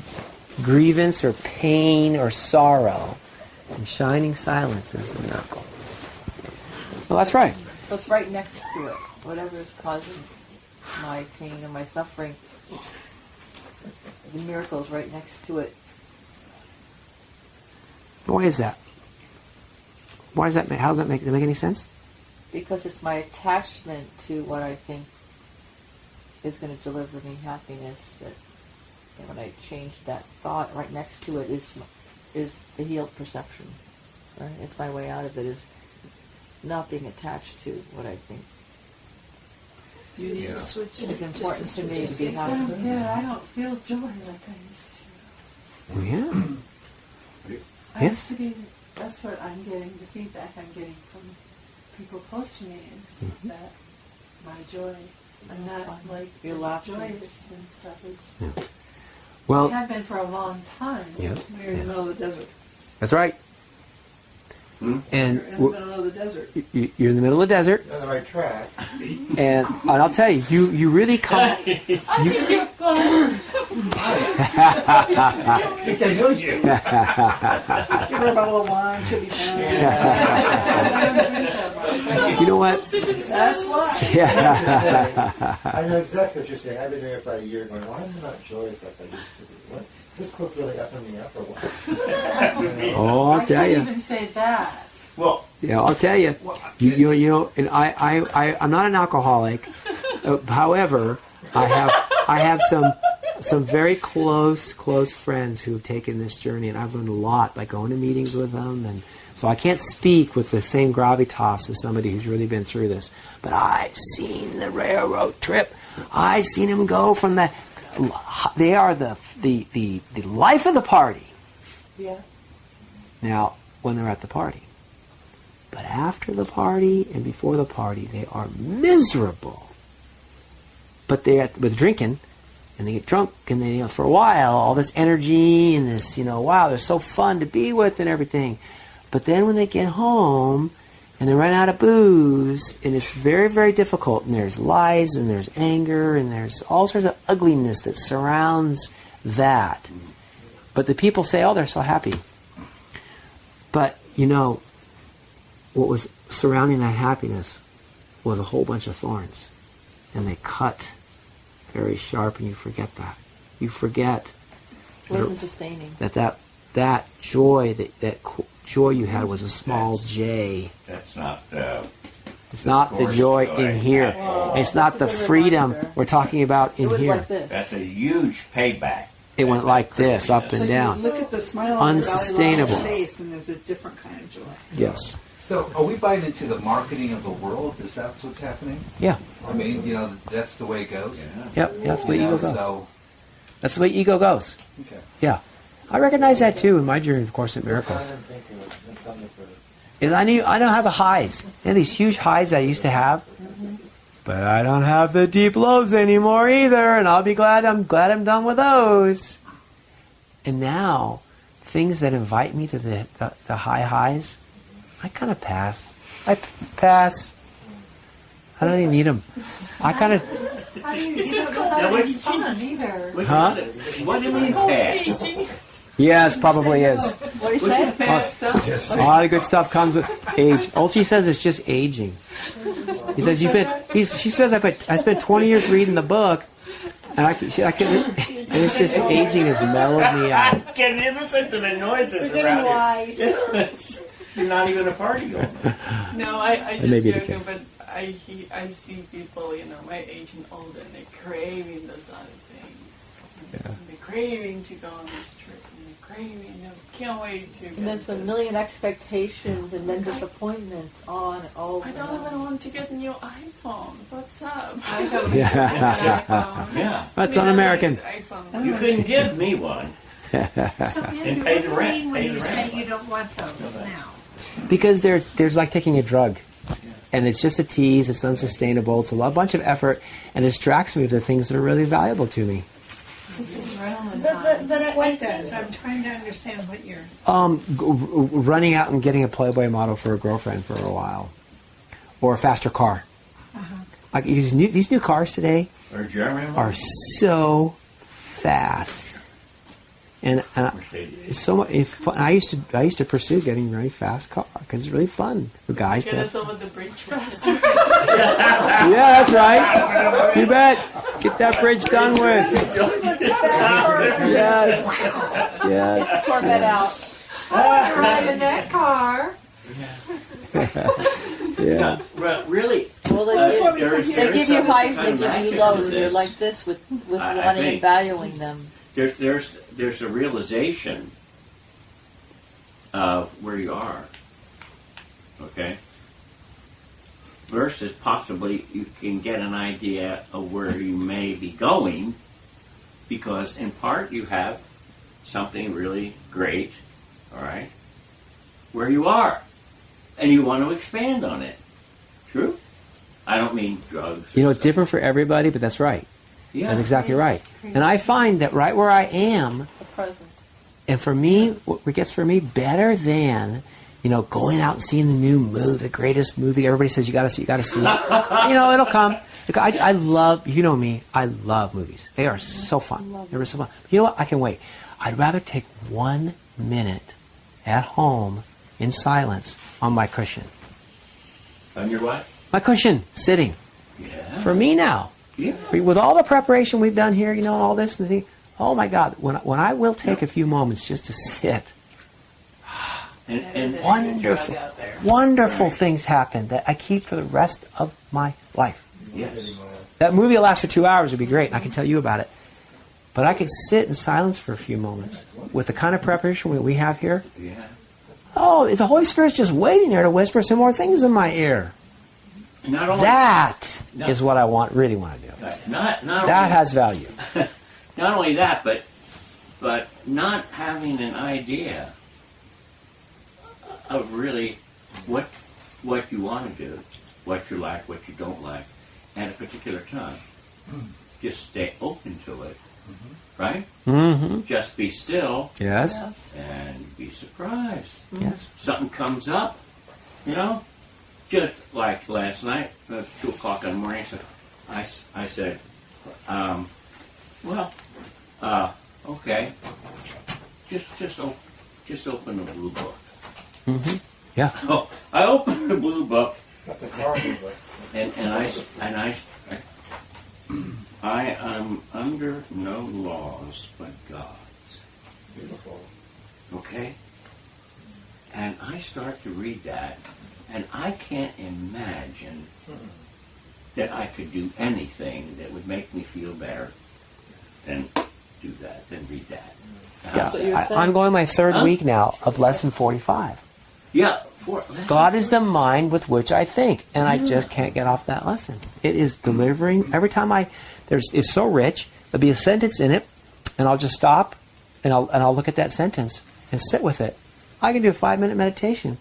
grievance or pain or sorrow, in shining silence is the miracle. Well, that's right. So it's right next to it. Whatever is causing my pain or my suffering, the miracle is right next to it. Why is that? Why does that make? How does that make? Does it make any sense? Because it's my attachment to what I think is going to deliver me happiness. That when I change that thought, right next to it is the healed perception. Right? It's my way out of it. Is not being attached to what I think. You need to switch it. It's important to me to be I don't happy. get it. I don't feel joy like I used to. Yeah. I Yes. used to be, that's what I'm getting, the feedback I'm getting from people close to me is that my joy, I'm not like You're this laughing. joyous and stuff is, Well, I have been for a long time. Yes. We're in the middle of the desert. that's right. And You're in the middle of the desert. you're in the middle of the desert, You're on the right track. and I'll tell you, you really come. I think you're fun. I think I know you. Give her a bottle of wine, she'll be fine. You know what? That's why. Yeah. I know exactly what you're saying. I've been doing it for about a year going, why am I not joyous like I used to be? What? Is this cook really effing me up or what? Oh, I'll tell I you. can't even say that. Well, Yeah, I'll tell you. You know, and I'm not an alcoholic. However, I have some very close friends who've taken this journey, and I've learned a lot by going to meetings with them, and so I can't speak with the same gravitas as somebody who's really been through this. But I've seen the railroad trip. I've seen them go from the. They are the life of the party. Yeah. Now, when they're at the party. But after the party and before the party, they are miserable. But they're with drinking, and they get drunk, and they, for a while, all this energy and this, wow, they're so fun to be with and everything. But then when they get home, and they run out of booze, and it's very, very difficult, and there's lies, and there's anger, and there's all sorts of ugliness that surrounds that. But the people say, oh, they're so happy. But, what was surrounding that happiness was a whole bunch of thorns. And they cut very sharp, and you forget that. You forget It wasn't sustaining. that joy, that joy you had was a small J. That's not. It's not the joy in here. Oh, It's not the that's a good freedom reminder. we're talking about in It was here. like this. That's a huge payback. It went like this, up and So down. you look at the smile on your Unsustainable. face, and there's a different kind of joy. Yes. So are we buying into the marketing of the world? Is that what's happening? Yeah. I mean, that's the way it goes. Yep. That's the way You know, ego goes. So, That's the way ego goes. okay. Yeah. I recognize that too in my journey, of course, in miracles. Is I don't have the highs. You know, these huge highs I used to have, but I don't have the deep lows anymore either. And I'll be glad. I'm glad I'm done with those. And now, things that invite me to the high highs, I kind of pass. I pass. I don't even need them. I kind of. How do you don't know how to respond either? Huh? What do you mean pass? Yes, probably is. What do you What's say? this past stuff? A lot of good stuff comes with age. Ulchi says it's just aging. He says she says I spent 20 years reading the book, and and it's just aging has mellowed me out. Can you listen to the noises We're getting around here? wise. You're not even a party going. No, I That may just be the joking, case. but I see people, my age and older, and they're craving those other things. Yeah. And they're craving to go on this trip, and they're craving, can't wait to. And there's a million expectations and then disappointments on and over. I don't even want to get a new iPhone. What's up? I don't Yeah. iPhone. Yeah. That's un-American. iPhone. You couldn't give me one. So Andrew, pay what the do rent, you mean pay when the you rent. say you don't want those now? Because there's like taking a drug. And it's just a tease, it's unsustainable, it's a bunch of effort, and it distracts me from the things that are really valuable to me. It's adrenaline But high. what does? I'm trying to understand what you're... Running out and getting a Playboy model for a girlfriend for a while. Or a faster car. Like these new cars today Or German are so fast. And Mercedes. it's so much. I used to pursue getting a really fast car because it's really fun for guys Get to. us over the bridge faster. Yeah, that's right. You bet. Get that bridge done with. Yes. Yes. Corvette out. Drive in that car. Yeah. Well, really, Well, they give you highs, they give you lows. You're like this with I wanting and think- valuing them. there's a realization of where you are, okay? Versus possibly you can get an idea of where you may be going, because in part you have something really great, all right, where you are, and you want to expand on it. True? I don't mean drugs. You know, it's different for everybody, but that's right. Yeah. That's exactly right. And I find that right where I am, The present. and for me, what gets for me better than, going out and seeing the new movie, the greatest movie. Everybody says you got to see it. It'll come. I love, you know me, I love movies. They are so fun. They're so fun. You know what? I can wait. I'd rather take 1 minute at home in silence on my cushion. On your what? My cushion, sitting. Yeah. For me now. Yeah. With all the preparation we've done here, and all this and the thing, oh my God, when I will take a few moments just to sit, And wonderful, wonderful things happen that I keep for the rest of my life. yes. That movie will last for 2 hours, would be great, and I can tell you about it. But I could sit in silence for a few moments with the kind of preparation we have here. Yeah. Oh, the Holy Spirit's just waiting there to whisper some more things in my ear. Not only That No. is what I really want to do. not That has value. not only that, but not having an idea of really what you want to do, what you like, what you don't like, at a particular time. Just stay open to it, right? Mm-hmm. Just be still Yes. and be surprised. Yes. Something comes up, just like last night, 2 o'clock in the morning. So I said, okay, just open a blue book. Mm-hmm. Yeah. Oh, I opened the blue book, That's a car book. and I am under no laws but God's. Beautiful. Okay? And I start to read that, and I can't imagine that I could do anything that would make me feel better than do that, than read that. Yeah. what you're saying. I'm going my third Huh? week now of lesson 45. Yeah. God is the mind with which I think, and I just can't get off that lesson. It is delivering every time it's so rich. There'll be a sentence in it, and I'll just stop, and I'll look at that sentence and sit with it. I can do a 5-minute meditation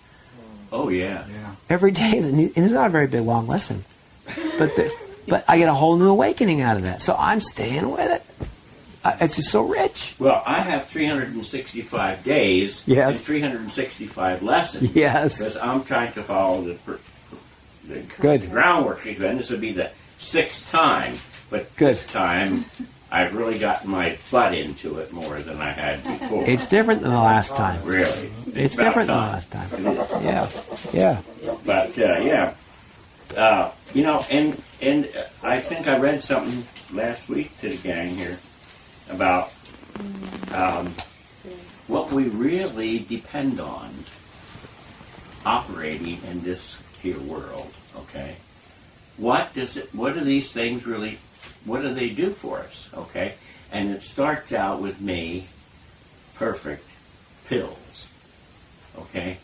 Oh, yeah. Yeah. every day, and it's not a very big long lesson, but I get a whole new awakening out of that. So I'm staying with it. It's just so rich. Well, I have 365 days Yes. and 365 lessons. Yes. Because I'm trying to follow the Good. groundwork. And this would be the 6th time. But Good. this time, I've really gotten my butt into it more than I had before. It's different than the last time. Really. It's about different than the time. last time. Yeah. Yeah. But, yeah. You know, and I think I read something last week to the gang here about what we really depend on operating in this here world, okay? What do these things really, what do they do for us, okay? And it starts out with me, perfect pills, okay?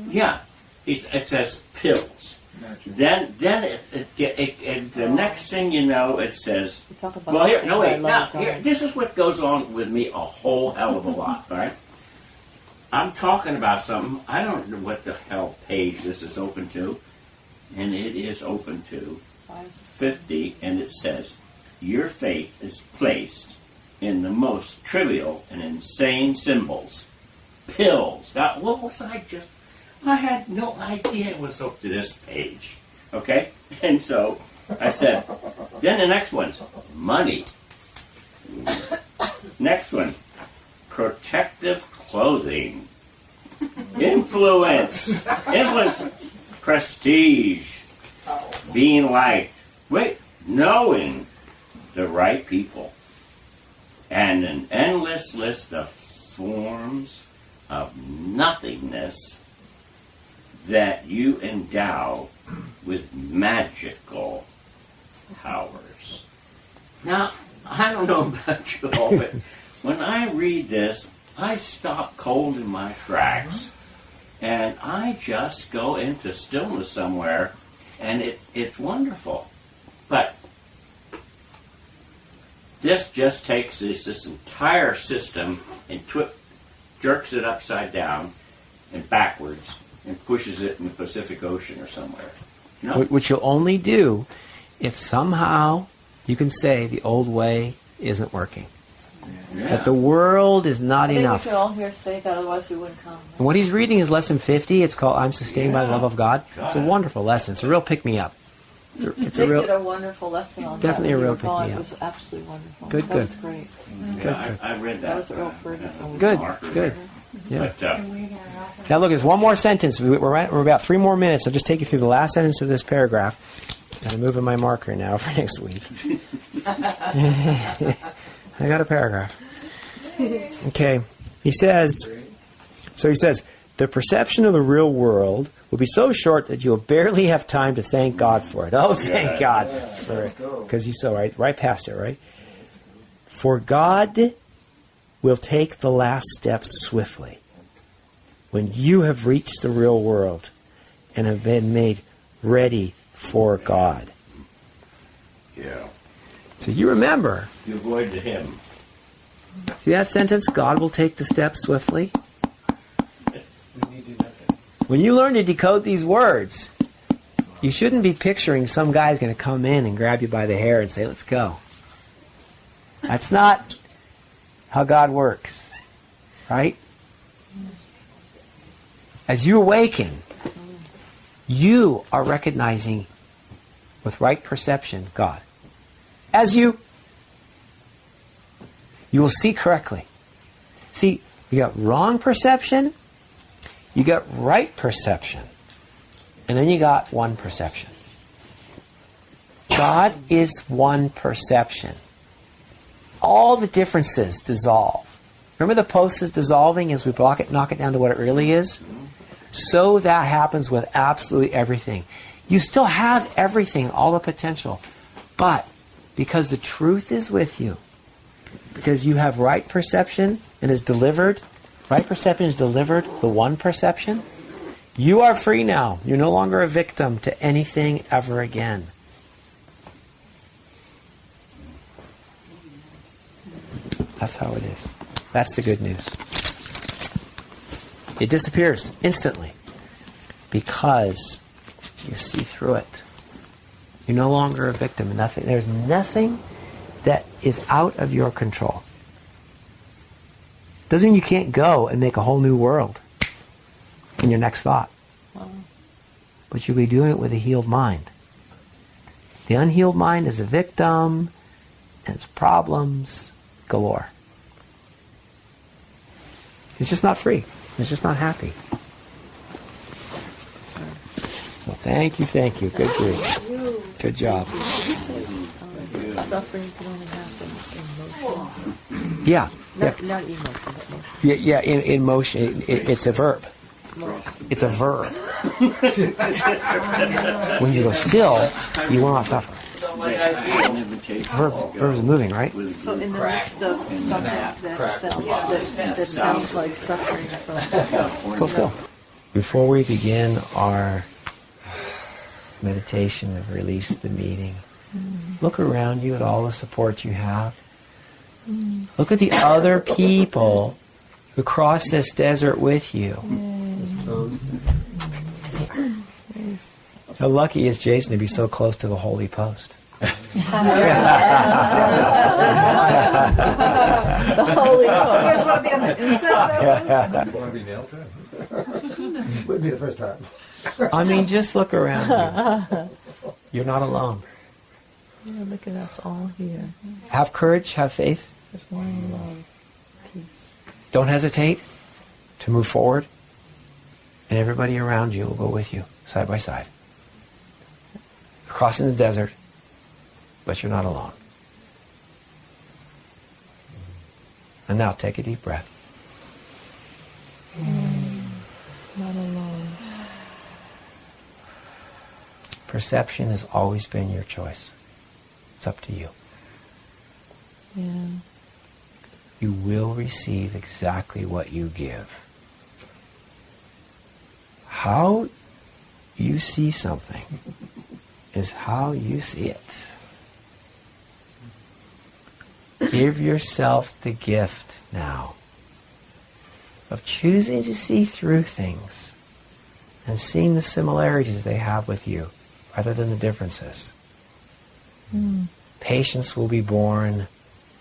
Yeah, it says pills. Then the next thing you know, it says, We talk about well, here, the no, same wait, by now, love of here, God. this is what goes on with me a whole hell of a lot, all right? I'm talking about something, I don't know what the hell page this is open to, and it is open to 50, and it says, your faith is placed in the most trivial and insane symbols. Pills. Now, what was I had no idea it was up to this page. Okay? And so I said, then the next one's money. Next one, protective clothing. Influence. Prestige. Being liked. Knowing the right people. And an endless list of forms of nothingness that you endow with magical powers. Now, I don't know about you all, but when I read this, I stop cold in my tracks and I just go into stillness somewhere, and it's wonderful. But this just takes this entire system and jerks it upside down and backwards and pushes it in the Pacific Ocean or somewhere. No. Which you'll only do if somehow you can say the old way isn't working. Yeah. That the world is not I think enough. we could all here say that, otherwise we wouldn't come. And what he's reading is lesson 50. It's called I'm Sustained by the Yeah. Love of God. It's a God. wonderful lesson. It's a real pick-me-up. It's a Dick real... did a wonderful lesson on Definitely that. a when real you were gone. pick-me-up. It was absolutely wonderful. Good, that good. was great. Yeah, I read that. That was a real purpose. Good, good. Yeah. But, Now look, there's one more sentence. We're about 3 more minutes. I'll just take you through the last sentence of this paragraph. I'm moving my marker now for next week. I got a paragraph. Okay. He says, the perception of the real world will be so short that you'll barely have time to thank God for it. Oh, thank God for it. Because you saw right past it, right? For God will take the last step swiftly when you have reached the real world and have been made ready for God. yeah. So you remember, You avoid the him. see that sentence, God will take the step swiftly? We need to do nothing. When you learn to decode these words, you shouldn't be picturing some guy's going to come in and grab you by the hair and say, let's go. That's not how God works, right? As you awaken, you are recognizing with right perception God. As you will see correctly. See, you got wrong perception, You got right perception. And then you got one perception. God is one perception. All the differences dissolve. Remember the post is dissolving as we knock it down to what it really is? So that happens with absolutely everything. You still have everything, all the potential. But because the truth is with you, because you have right perception and is delivered, right perception is delivered, the one perception, you are free now. You're no longer a victim to anything ever again. That's how it is. That's the good news. It disappears instantly because you see through it. You're no longer a victim. There's nothing that is out of your control. Doesn't mean you can't go and make a whole new world in your next thought. But you'll be doing it with a healed mind. The unhealed mind is a victim, and it's problems galore. It's just not free. It's just not happy. So thank you. Good grief. Good job. Suffering can only happen in motion. Yeah. Not emotion, but motion. Yeah, in motion. It's a verb. It's a verb. When you go still, you will not suffer. Verb is moving, right? So in the midst of something that sounds like suffering from... Go still. Before we begin our meditation of release the meeting, look around you at all the support you have. Look at the other people who cross this desert with you. How lucky is Jason to be so close to the holy post? The holy You post. guys want to be on the inside of that one? You want to be nailed to it? Wouldn't be the first time. I mean, just look around you. You're not alone. Yeah, look at us all here. Have courage, have faith. Just one love, peace. Don't hesitate to move forward. And everybody around you will go with you, side by side. You're crossing the desert, but you're not alone. And now take a deep breath. Not alone. Perception has always been your choice. It's up to you. Yeah. You will receive exactly what you give. How you see something is how you see it. Give yourself the gift now of choosing to see through things and seeing the similarities they have with you rather than the differences. Patience will be born.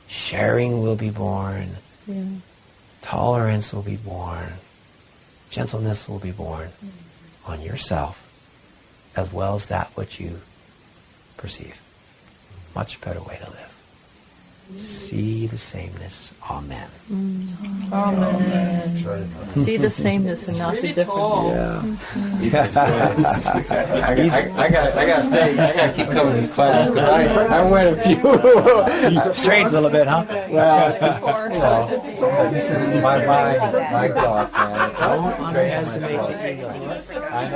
Sharing will be born. Yeah. Tolerance will be born. Gentleness will be born on yourself as well as that which you perceive. Much better way to live. See the sameness. Amen. Amen. See the sameness and not the difference. I gotta stay. I gotta keep coming to this class because I went a few. Straight a little bit, huh? Well, my thoughts, man. Don't underestimate the ego. I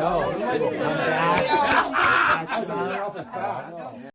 know.